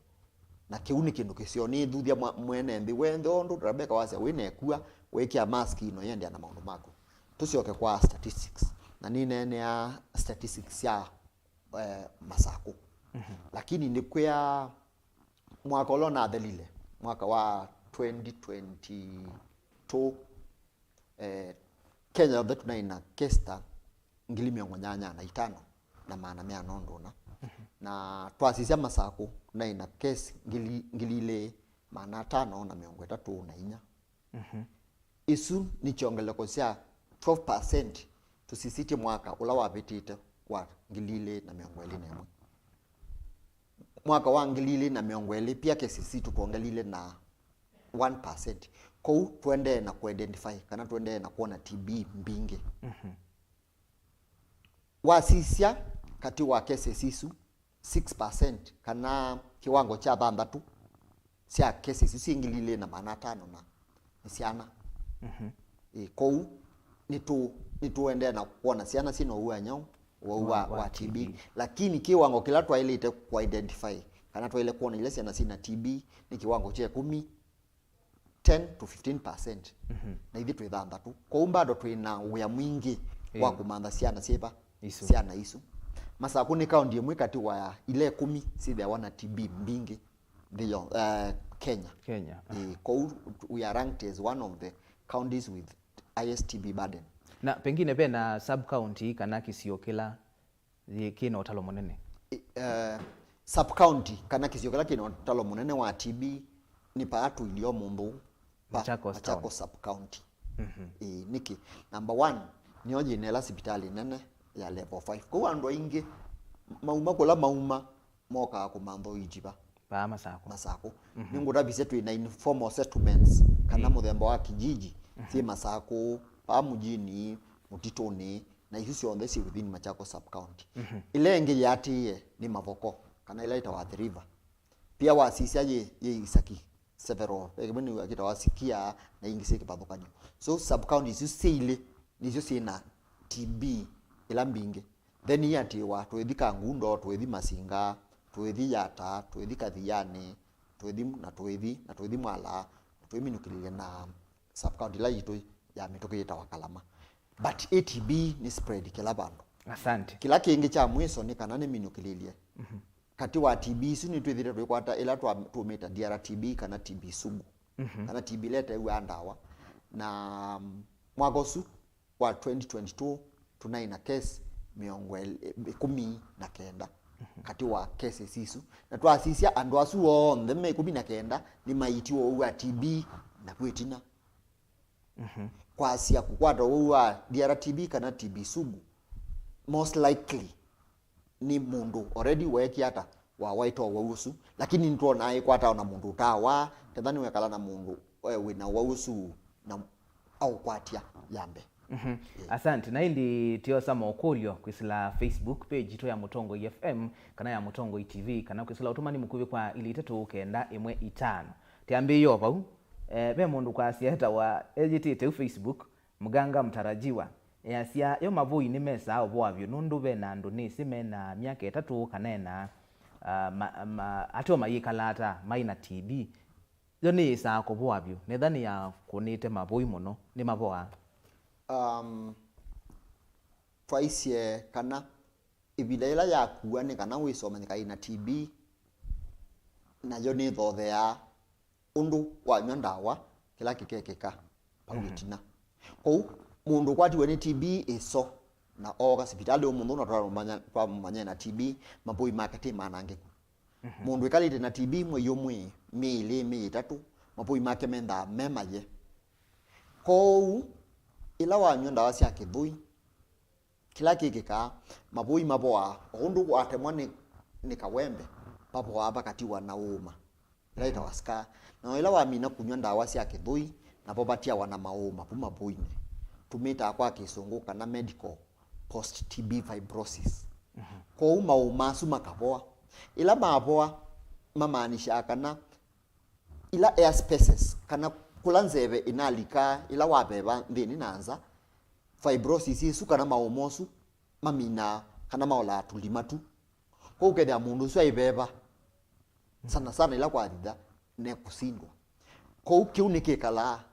na kiuni kindu kisio ni thuthia mwene ndi wende ondu Rebecca wasia winekua wekia mask ino yende na maundu mako tusioke kwa statistics na nene ya statistics ya Masaku lakini ni kwa mwaka olona dalile mwaka wa 2022 Kenya yote tunaina kesta 185 na maana mea nondona na twasisia Masaku tunaina kesi 5,534 na inya isu ni chiongeleko cia 12% tusisiti mwaka ula wapitite kwa 2,221 mwaka wa 2,220 pia kesi situ tuongelile na 1% kwa tuende na kuidentify kana tuende na kuona TB mbinge wasisia kati wa kesi sisu 6% kana kiwango cha thanthatu cia cases singilile na mana 5 na ciana kou nituende na kuona ciana sino uanyao wa TB lakini kiwango kila twailite ku identify kana twaile kuona ile ciana sina TB ni kiwango cha 10 to 15% na hithi twi thanthatu kou bado twina uya mwingi wa kumantha ciana ciipa ciana isu Masaku ni kaunti imwe kati wa ile 10 sithe wana TB mbingi ndio Kenya. We are ranked as one of the counties with highest TB burden. Na pengine pe na sub county kana Kisiokela kina utalo munene. Sub county kana Kisiokela kina utalo munene wa TB ni paatu ilio mundu Machako sub county. Niki number 1 ni oje nela hospitali nene ya level 5 ko andu aingi mauma moka ku mantho ijiba pa Masako ninguta bise tu ina informal settlements kana muthemba wa kijiji si Masako pa mujini mutitoni na hizo on this within Machako sub county ile ngi yati ni Mavoko kana ile itawa the river pia wasisiaje ye Isaki several egmeni akita wasikia na ingise kipathokanyo so sub county ile nizo sina TB ila mbinge then yati wa twethika ngundo twethi Masinga twethi Yata twethi Kathiani twethi Mwala twiminukilie na sub county la yitu ya mitokeita wakalama but ATB ni spread kila bandu. Asante. Kila kingi cha mwiso ni kana ni minukililie kati wa TB su ni twithire twikwata ila twumita DRTB kana TB sugu kana TB leta iwe andawa na mwagosu wa 2022 tunaina case miongo 19 kati wa cases isu na twasisia andu asu onthe me 19 ni maitiwo uwa TB na kwetina kwa sia kukwata uwa DRTB kana TB sugu most likely ni mundu already wekiata wa waito wa usu lakini ntona aikwata ona mundu tawa tethani wekala na mundu wina wa usu na au kwatia yambe. Asante na hindi tio sama okulio kwisila Facebook page to ya Mutongo FM kana ya Mutongo TV kana kwisila utumani mukuvi kwa ili 3-1-5 tiambi yo pau be mundu kwa sieta wa ejitite Facebook mganga mtarajiwa yasia yo mavui ni mesa obwavyo nundu be na nduni sime na miaka 3 kanena atyo mayikalata maina TB yo ni isa ko bwavyo nethani ya kunite mavui muno ni mavoa twice kana ibida ila ya kuwa ni kana wisomanyika ina TB na yo ni thothea undu wa nyandawa kila kikekeka pawitina ko mundu kwatiwe ni TB iso na oga hospitali umundu na twamanya na TB mapoi makati manange mundu ikalite na TB mwe mili 3 mapoi make menda memaye ko ila wa nyonda cia kithui kila kikika mapoi maboa undu watemwa ni kawembe papo hapa kati wana uma ila waska na ila wa mina kunywa ndawa cia kithui na popatia wana mauma puma poine tumita kwa kisungu kana medical post TB fibrosis ko mauma su makaboa ila maboa mamaanisha kana ila air spaces kana kulanzebe inalika ila wabeba ndini nanza fibrosis isu kana maumosu mamina kana maola tulimatu ko ukethia mundu su aibeba sana ila kwa thitha ne kusindwa ko kiunikikala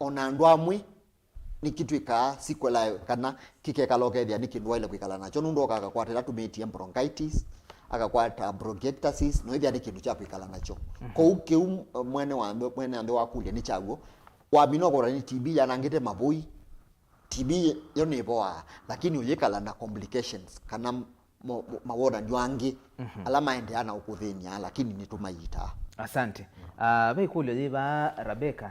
ona andu amwe nikitwika sikwela kana kikekala ukethia nikindwa ile kwikala nacho nundu akakwatira tumetia bronchitis akakwata bronchiectasis no ithia nikindu cha kwikala nacho ko kiu mwene ando wakulia ni chaguo wabino gora ni TB yanangite mavui TB yo ni boa lakini uyekala na complications kana mawona nywangi alama ende ana ukuthenia lakini nitumayita. Asante. Bekulio jiba Rebecca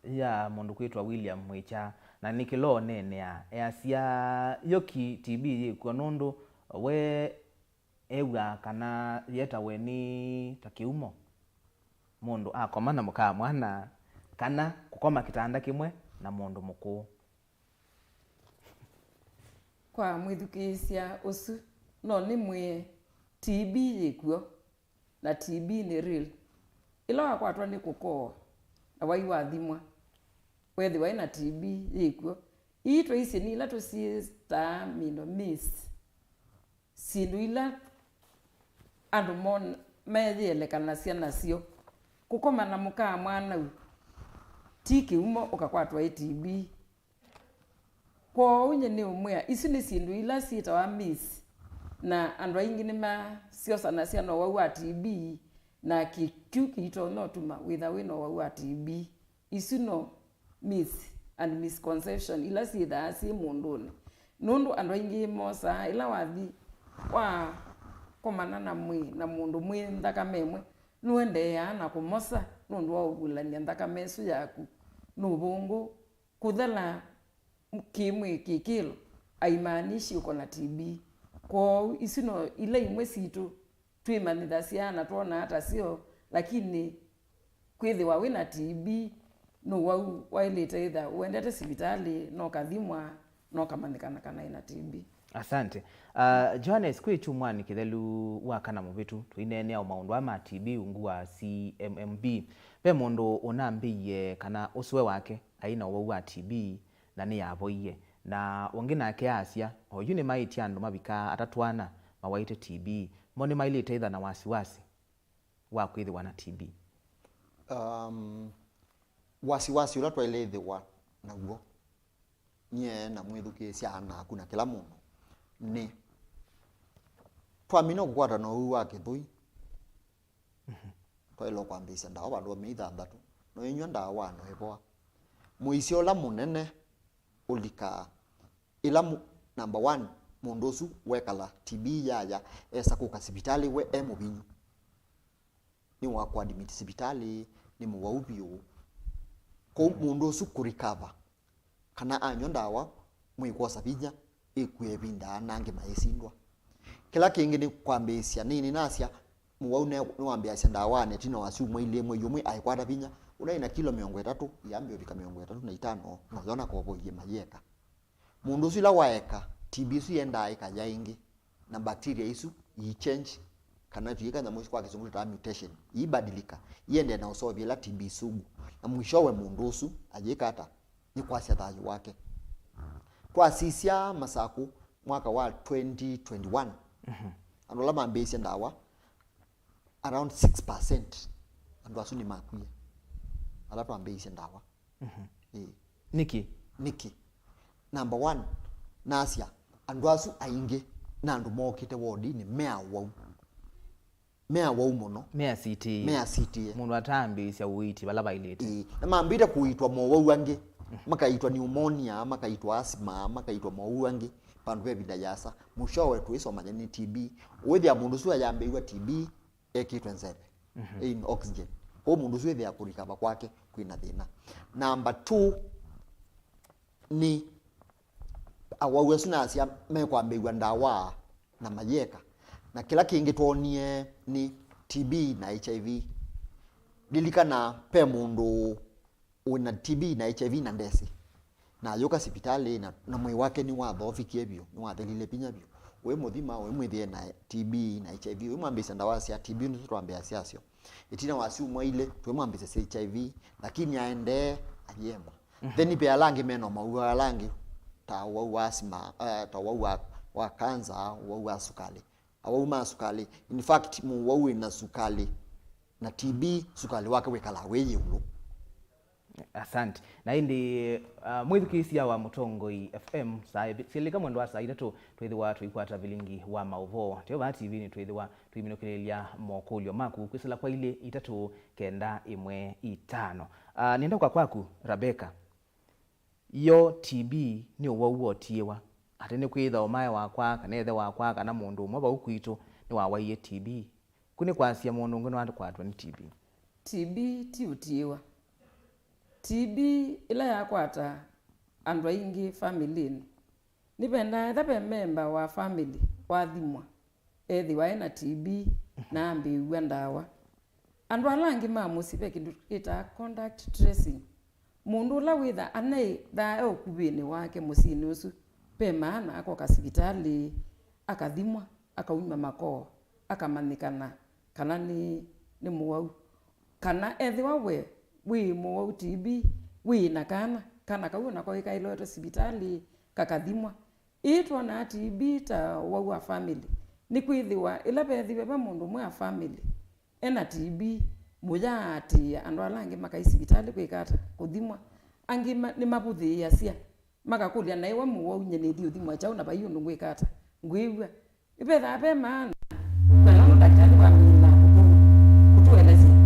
ya mundu kwitwa William Mwicha na nikilo nene ya sia yoki TB kwa nundu we ewa kana yeta weni takiumo mundu akomana muka mwana kana kukoma kitanda kimwe na mundu muku kwa mwithukisia usu no ni mwe TB yikuo na TB ni real ila wakwatwa ni kukoa na waiwa thimwa wethi waina TB yikuo itwa isi ni ila tusiesta mino miss sindu ila andu mon methielekana ciana cio kukomana mukaa mwana u tiki umo ukakwatwa TB kwa unye ni umwea isi ni sindu ila ciitawa miss na andu aingi ni maciosana ciana wau wa TB na kikiu kiito no tuma witha wino wau wa TB isi no miss and misconception ila ciithaa ci munduni nundu andu aingi mosa ila wathi wa komana na mundu mwi nthakame imwe nuendeea na kumosa nundu wa ugulania nthakame isu yaku nubungu kuthela kimwi kikilo aimaanishi uko na TB kwa isino ile imwe situ twimanitha ciana tuona hata sio lakini kwithiwa wina TB no wau wailite itha uendete sibitali no kathimwa no kamanikana kana ina TB. Asante. Johannes kwichu mwani kithelu wakana muvitu twinene au maundu ama TB ungu wa CMMB pe mundu unambiye kana uswe wake aina uwau wa TB na ni yavoiye na wangina ake asia oyu ni maiti andu mabika atatwana mawaite TB moni mailite itha na wasiwasi wa kwithiwa na TB. Wasiwasi ula twailithiwa naguo nye na mwithuki ciana kuna kila mundu ni twamino kukwata no uwa kithui twailo kwambisa ndawa bandu meithanthatu no inywa ndawa no iboa muisio la munene ulika ila number 1 mundu usu wekala TB yaya esa kuka sibitali we emubinyu ni wakwa admit sibitali ni muwaubio ko mundu usu kurikava kana anywa ndawa mwikosa binya ikwebinda nange maisindwa kila kingi ni kwambisia nini nasia muwaune niwambia ndawa ne tino wasiumwe ile mwe yumwe aikwada binya unaina kilo 30 yambio bika 35 no yona ko boye mayeka mundu sila waeka TB su yenda ikaja ingi na bacteria isu yi change kana tuika na mwisho kwa kizungu ta mutation ibadilika yende na usobi la TB sugu na mwishowe mundu su ajikata ni kwa siataji wake kwa sisia masaku mwaka wa 2021 anola mambesi ndawa around 6% andu asu ni makuye alafu ambesi ndawa Niki number 1 nasia andu asu ainge na andu mokite wodi ni mea wau muno mea city mundu atambisya uiti bala bailete na mambite kuitwa mo wau ange makaitwa pneumonia makaitwa asthma makaitwa mo wau ange pandu bebida yasa mushowe tuisoma ni TB wethi ya mundu su ayambeirwa TB ekitwa nzebe in oxygen ko mundu su ya kurikaba kwake kwina thina. Number 2 ni awawe sunasia mekwambirwa ndawa na mayeka na kila kingi tuonie ni TB na HIV dilikana pe mundu una TB na HIV na ndesi na yoka sipitali na mwe wake ni wathofikie bio ni wathelile pinya bio we muthima we mwithie na TB na HIV we mwambisa ndawa cia TB ni tutwambia ciacio itina wasiumwa ile twe mwambisa HIV lakini aende ayema then pe alangi meno maua alangi ta wa asthma ta wa cancer wa sukali awuma sukali in fact mu wawe na sukali na TB sukali wake wekala weye ulo. Asante na indi mwithukisia wa Mutongoi FM silika mwendo wa saa 3 twithiwa twikwata vilingi wa mauvo tio ba TV ni twithiwa twiminokirelia mokulio maku kwisila kwa ile 3-1-5 nienda kwaku Rebecca yo TB ni uwau otiwa atene kwitha omae wakwa kana ethe wakwa kana mundu umwe ba ukwitu ni wawaiye TB kuni kwasia mundu ngeno andu kwatwa ni TB ti utiwa TB ila yakwata andu aingi family ni benda etha member wa family wathimwa ethi waina TB na ambiwa ndawa andu alangi mamusibe kindu ita contact tracing mundu la witha anai tha okubini wake musini usu pe maana akoka sibitali akathimwa akauma makoo akamanikana kana ni muwau kana ethiwa we muwau TB we na kana kau na kwa ikailete sibitali kakathimwa itwa na TB ta wa family ni kwithiwa ila bethiwe ba mundu mwa family ena TB muya ati andu alangi makai sibitali kwikata kuthimwa angi ni mabuthi yasia makakulia na iwa muwau nyene thio thimwa chao na bayu ngwikata ngwiwa ibetha be maana kana daktari wa mina kutuelezea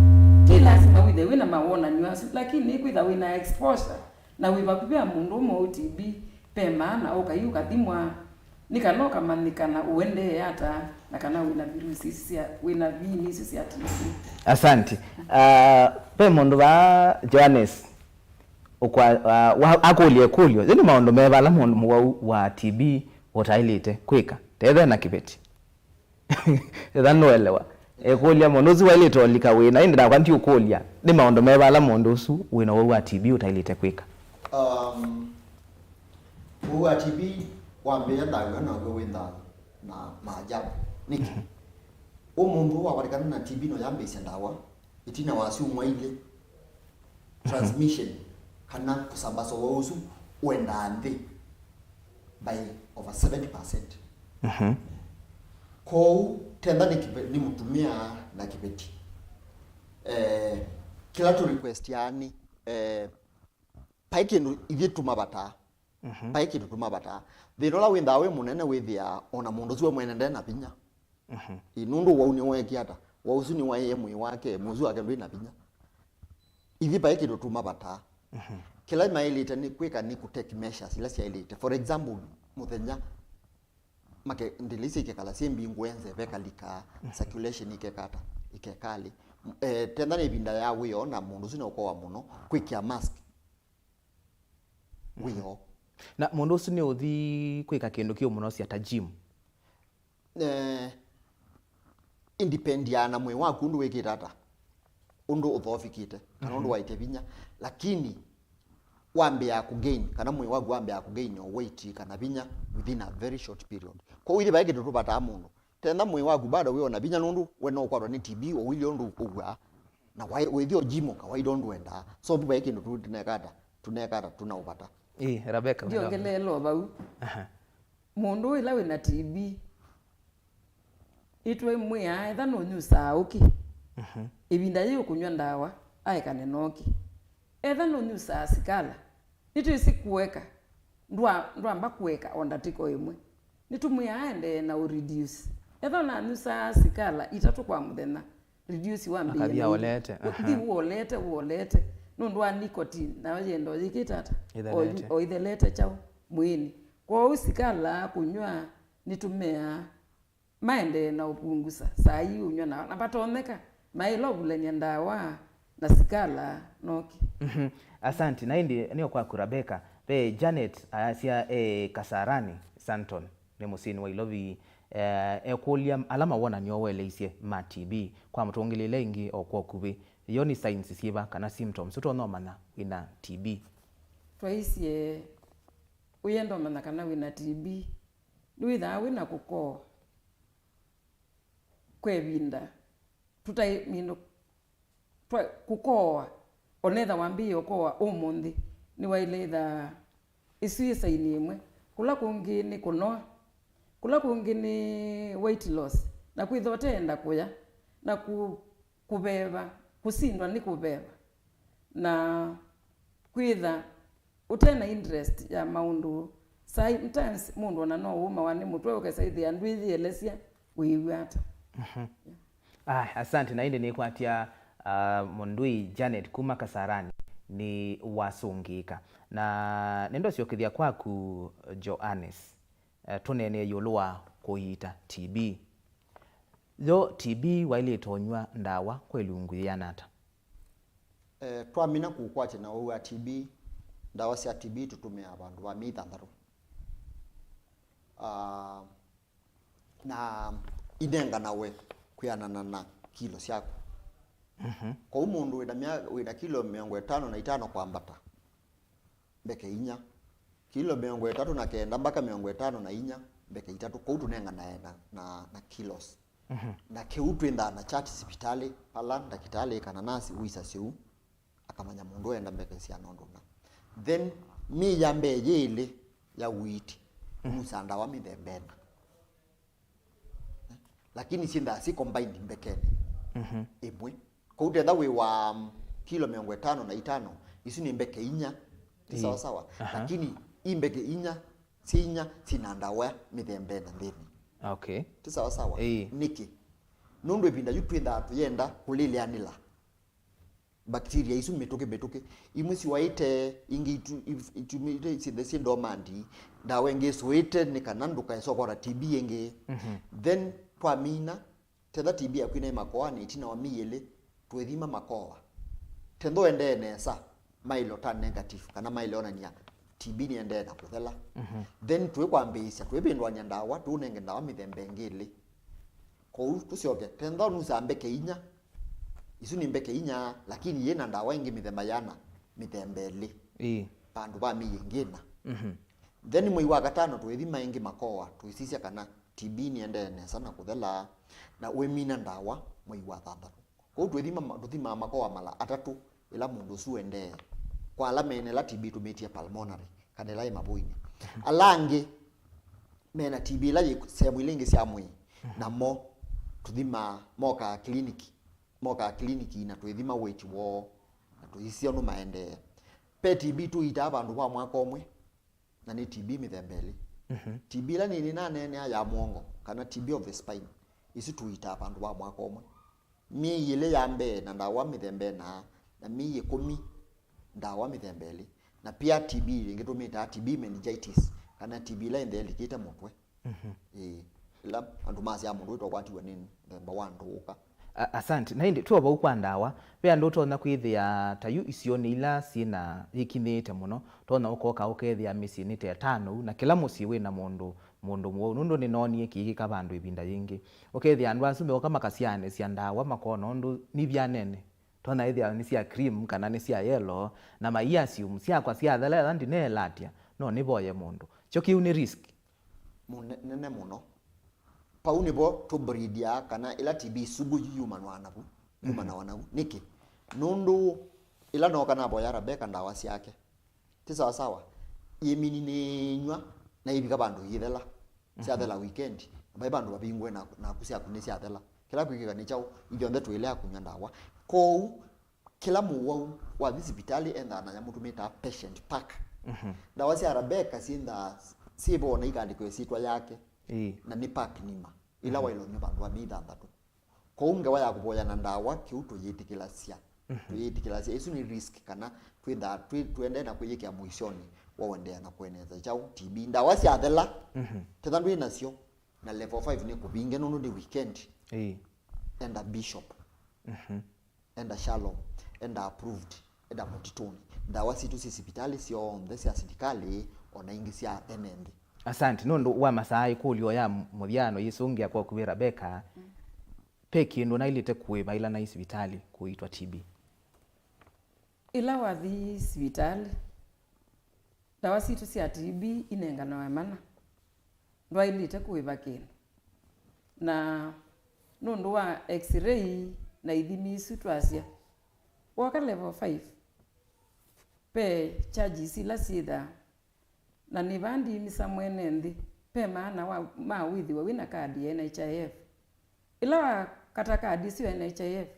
lazima withe wina mawona nyasi lakini kwitha wina exposure na wibakupia mundu mo TB pe maana ukayuka thimwa nikanoka manikana uende hata na kana wina virusi sia wina vini sia TB. Asante. Pe mundu wa Johannes ukwa akolie kulio zini maondo mebala mundu wa TB otailite kwika tethe na kibeti tethe noelewa ekulia mundu uzu wailite olika wina indi nakwanti ukulia ni maondo mebala mundu usu wina wa TB otailite kwika wa TB wambia ndaga na gwetha na maajabu niki mundu wabarikana na TB no yambise ndawa itina wasi umwaile transmission kana kusambaza wausu uenda nthi by over 70%. Kou tenda ni mutumia na kibeti kila tu request yani paiki ivye tumabata paiki tumabata thirola windawe munene withia ona mundu zwe mwenende na pinya inundu wauni wekiata wausu ni waye mwi wake muzu wake ndwi na pinya ivi paiki tumabata kila mailite ni kwika ni kutake measures ila sia ilite for example muthenya make ndilisi ikekala CMMB ngwenze vekalika circulation ikekata ikekali tenda ni binda ya wiyo na mundu zina ukowa muno kwikia mask wiyo na mundu usu ni uthi kwika kindu kio muno cia ta gym independiana mwe waku ndu wikitata undu uthofikite kana undu waite binya lakini wambia kugain kana mwe wagu wambia kugain your weight kana binya within a very short period kwa hiyo baike tutupata mundu tena mwe wagu bado wewe na binya nundu we no kwaro ni TB o wili ondu kugwa na withio gym kawaida ondu enda so baike ndu tunekata tunaupata Rebecca ndiongelelo bau mundu ila wina TB itwe mwe aitha no nyusa uki ibinda yo kunywa ndawa aikane noki etha no nyusa sikala nitu isikuweka ndwa mbakuweka ondatiko imwe nitu mwe aende na reduce etha na nyusa sikala itatu kwa muthena reduce wambia akabia olete wolete nundwa nicotine na yendo yikitata o ithelete chao mwini kwa usikala kunywa nitumea maende na upungusa sai unywa na patoneka mailo bulenya ndawa na sikala noki. Asante na indi niyo kwa Rebecca pe Janet asia Kasarani Santon ne musini wa ilovi ekulia alama wona nyo weleisye ma TB kwa mutongilile ingi okwo kubi iyo ni signs siba kana symptoms utono mana wina TB twaisye uyendo mana kana wina TB nuitha wina kuko kwebinda tutai mino kukoa onetha wambie okoa umundi ni wailetha isi saini imwe kula kungi ni kunoa kula kungi ni weight loss na kwithotenda kuya na kubeba kusindwa ni kubeba na kwitha utena interest ya maundu sometimes mundu ona no uma wani mutwe ukesaithi andu ithielesia wiwata. Asante na indi ni kwatia mundui Janet kuma Kasarani ni wasungika na nendo siokithia kwaku Johannes tunene yulua Kuiita TB yo TB waile tonywa ndawa kwelungu yanata twamina kukwate na wa TB ndawa cia TB tutumia abandu ba mithandaro na idenga nawe kuyanana na kilo ciaku kwa mundu wina kilo 55 kwambata mbeke 4 kilo 39 mpaka 54 mbeke 3 kwa tunenga na kilos na kiutu enda na chat hospitali pala ndakitali kana nasi uisa siu akamanya mundu enda mbeke sia nondona then mi yambe yele ya witi musanda wa mithembena lakini sinda si combined mbekene imwe ko utenda we wa kilo 505 isu ni mbeke inya sawa sawa lakini imbeke inya sinya sinandawa mithembena ndeni okay sawa sawa niki nundu ipinda yutwenda tuyenda kulilianila bacteria isu metoke imwe siwaite ingi itumite sindesi ndomandi ndawe nge suite nikananduka esokora TB enge then twamina tetha TB akwina makoa ni tina wa miyele twethima makoa tendo ende nesa mailo ta negative kana mailo onania TB ni ende na kuthela then twekwambisia twebindwa nyandawa tunenge ndawa mithembe ngili ko tusioke tendo nusambeke inya isu ni mbeke inya lakini yena ndawa ingi mithemba yana mithembeli pandu ba miyengina then mwi wa gatano twethima ingi makoa twisisia kana TB ni ende sana kuthela na wemina ndawa mwi wa thanthatu ko twethima makoa mala atatu ila mundu suende kwa alamene la TB tumetia pulmonary kana la mabuini alangi mena TB la sehemu ilingi sia mwi na mo tuthima moka kliniki na twithima weight wo na tuisia no maende pe TB tu ita abandu ba mwaka omwe na ni TB mithembeli TB la nini na nene ya mwongo kana TB of the spine isi tuita abandu ba mwaka omwe mi yele yambe na ndawa mithembe na mi yekomi ndawa mithembeli na pia TB ingetumita TB meningitis kana TB la indeli kita mutwe la andu masi ya mundu kwati wanini themba wanduka asante na hindi tuoba ukwa ndawa be andu tona kwithia tayu isione ila sina ikinite muno tona ukoka ukethia misi ni 5 na kila musi we na mundu mwo nundu ni noni iki kabandu ibinda yingi ukethia andu asume kama kasiane sia ndawa makono ndu ni byanene tona ithia ni sia cream kana ni sia yellow na maisium sia kwa sia thala ndi ne latia no ni boye mundu choki uni risk nene muno pauni bo to breedia kana ila TB sugu human wanabu wanabu niki nundu ila no kana boya Rebecca ndawa siake tisa sawa yemini nenywa na ibika bandu yithela sia thela weekend bai bandu babingwe na kusia kunisia thela kila kwikika ni chao ithionde twile akunya ndawa ko kila muwau wa hospitali enda na yamutumita patient pack ndawa sia Rebecca sinda sibo na ikandiko sitwa yake na ni pack nima ila wailo ni bandu amithantatu ko unge waya kuboya na ndawa kiuto yitikilasia yitikilasia isu ni risk kana twende na kuyikia muishoni wawendea na kueneza chao TB ndawa sia thela tethandu inacio na level 5 ni kubinge nunu ni weekend enda bishop enda shalom enda approved enda motitoni ndawa situ si hospitali sio ndesi ya serikali ona ingi sia NND asante nundu wa masai kulio ya muthiano yisungia kwa kuwira Rebecca peki ndo na ilite kuiba ila na hospitali kuitwa TB ila wathi hospitali dawa situ sia TB inengana wa mana ndo ilite kuiba kinu na nundu wa x-ray na ithimi isu twasia waka level 5 pe charges ila sitha na nivandi misa mwene nthi pe maana wa mawithi wa wina kadi ya NHIF ila kata kadi si NHIF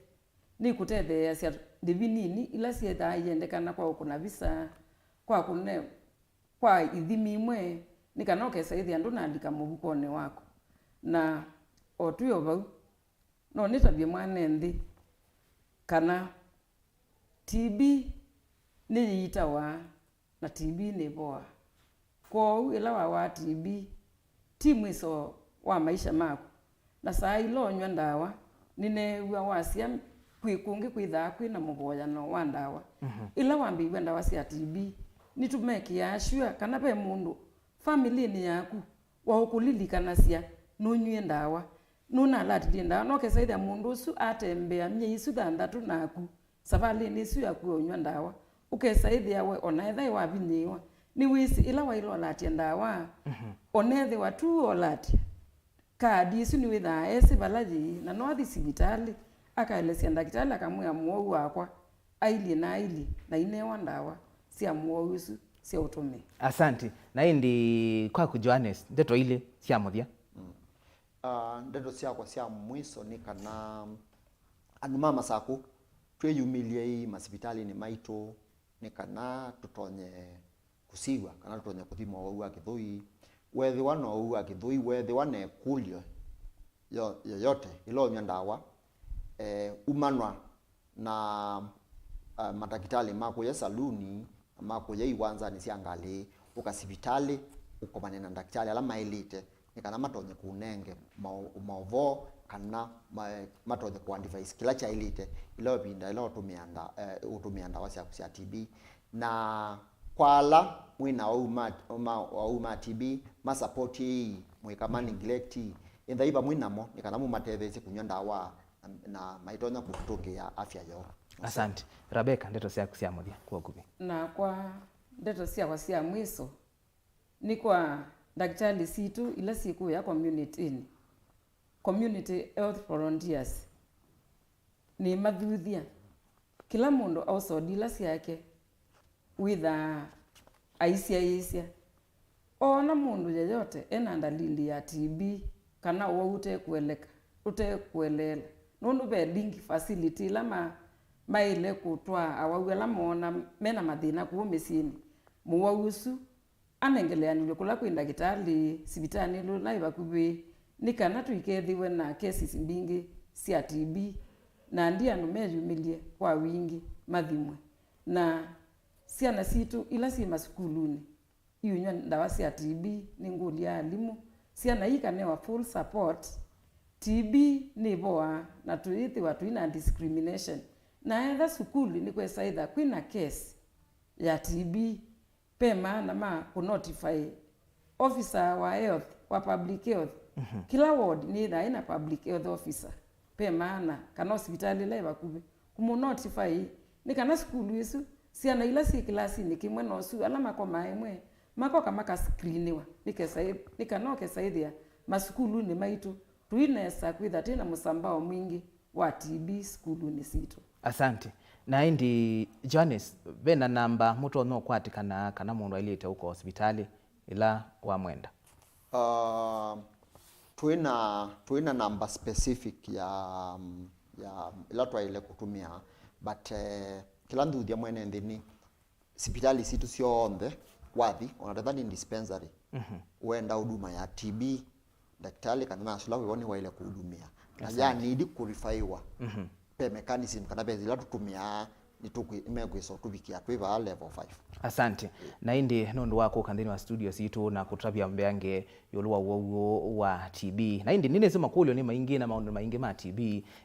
ni kutethea sia divinini ila sieta yendekana kwa kuna visa kwa kunne kwa ithimi imwe nikanoke saithi andu naandika mubukone wako na otuyo bau no nitabye mwane nthi kana TB ni yitawa na TB ni boa kwa ila wa TB timu iso wa maisha mako na saa ilo nywa ndawa nine wasia kwikungi kwithaa kwina muboya no wa ndawa ila wambiwe ndawa sia TB nitumeki ashua kana pe mundu family ni yaku wa ukulilikanana sia nunywe ndawa nuna latili ndawa no kesaidha mundu usu atembea mye isu thanthatu naku safari ni isu yaku onywa ndawa ukesaidha we onaitha wabinyiwa ni wisi ila wailo latia ndawa onethe watu olatia kadi isu ni witha esi balaji na no athi sibitali akaelesia ndagitari akamwia muogu wakwa aili na inewa ndawa cia muogu isu cia utume. Asante. Na indi kwaku JOHANNES ndeto ile cia muthia ndeto ciakwa cia mwiso ni kana andu mama saku tweyumilie hii masibitali ni MAITU ni kana tutonye kusigwa kana tutonye kuthima Uwau akithui wethi wana Uwau akithui wethi wana kulio yoyote ilo nyandawa umanwa na madakitali mako ya saluni mako ya iwanza ni siangali ukasibitali ukomane na daktari ala maelite ni kana matonye kunenge maovo kana matonye kwa device kila cha elite ilo binda ilo utumianda wasa cia TB na kwala mwina uma TB ma support mwika neglect indaiba mwinamo ni kana mu matethese kunywa ndawa na maitonya kutungia afya yo. Asante. Rebecca ndeto ciaku cia muthia kwa gubi. Na kwa ndeto ciakwa cia mwiso ni kwa daktari situ ila siku ya community health volunteers ni mathuthia kila mundu also dila ciake witha aisia ona mundu yeyote ena dalili ya TB kana wote kuelela nundu be link facility lama maile kutwa awawela mona mena mathina ku misini muwausu anengeleanilwe kula kwinda ndagitari sibitani lu naiba kubi nikana tuikethiwe na cases mbingi cia TB na ndia no meyumilie kwa wingi mathimwe na ciana situ ila si masukuluni iunywa ndawa cia TB ni ngulia alimu ciana ikanewa full support. TB ni boa na tuithiwa tuina discrimination na etha sukuli ni kwesa itha kwina case ya TB pema na ma kunotify officer wa health wa public health kila ward ni itha ina public health officer pema na kana hospitali leva kubi kumonotify ni kana sukulu isu ciana ila si klasi ni kimwe no su ala makoma emwe mako kama ka screeniwa ni kana kesa ithia masukulu ni MAITU tuinesa kwitha tena musambao mwingi wa TB skulu ni situ. Asante. Na indi JOHANNES bena namba muto no kwatikana kana mundu ailite uko hospitali ila wa mwenda tuina namba specific ya ila twaile kutumia but kila nduthia mwene ndini hospitali situ cionthe wathi ona tathani dispensary wenda huduma ya TB daktari kana nasula woni waile kuhudumia na ya need kurifaiwa pe mechanism kana bezi la tutumia nituku imegwiso tubikia twiva level 5. Asante. Na indi nondu wako kandini wa studio situ na kutrabia mbeange yoluwa Uwau wa TB na indi nine sema kulio ni maingi na maundu maingi ma TB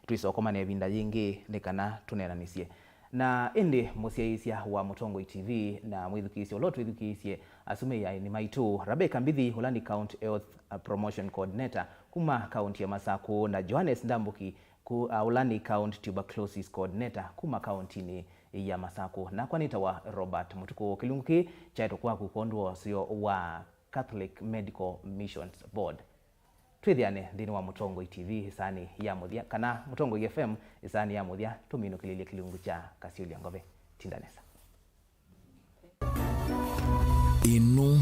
tuisokoma ne vinda yingi nikana tunenanisie na indi musiaisia wa Mutongo TV na mwithukisi olotu withukisi asume ya ni MAITU Rebecca Mbithi Holandi County Health Promotion Coordinator KUMA County ya Masako na JOHANNES NDAMBUKI Holandi County Tuberculosis Coordinator KUMA County ni ya Masako na kwanita wa Robert Mutuko kilunguki chaito kwa kukondwa sio wa Catholic Medical Missions Board. Twithiane ndini wa Mutongo TV isani ya muthia kana Mutongo FM isani ya muthia tumino kililia kilungu cha Kasiulia Ngove tindanesa. Ino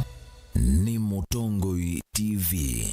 ni Mutongo TV.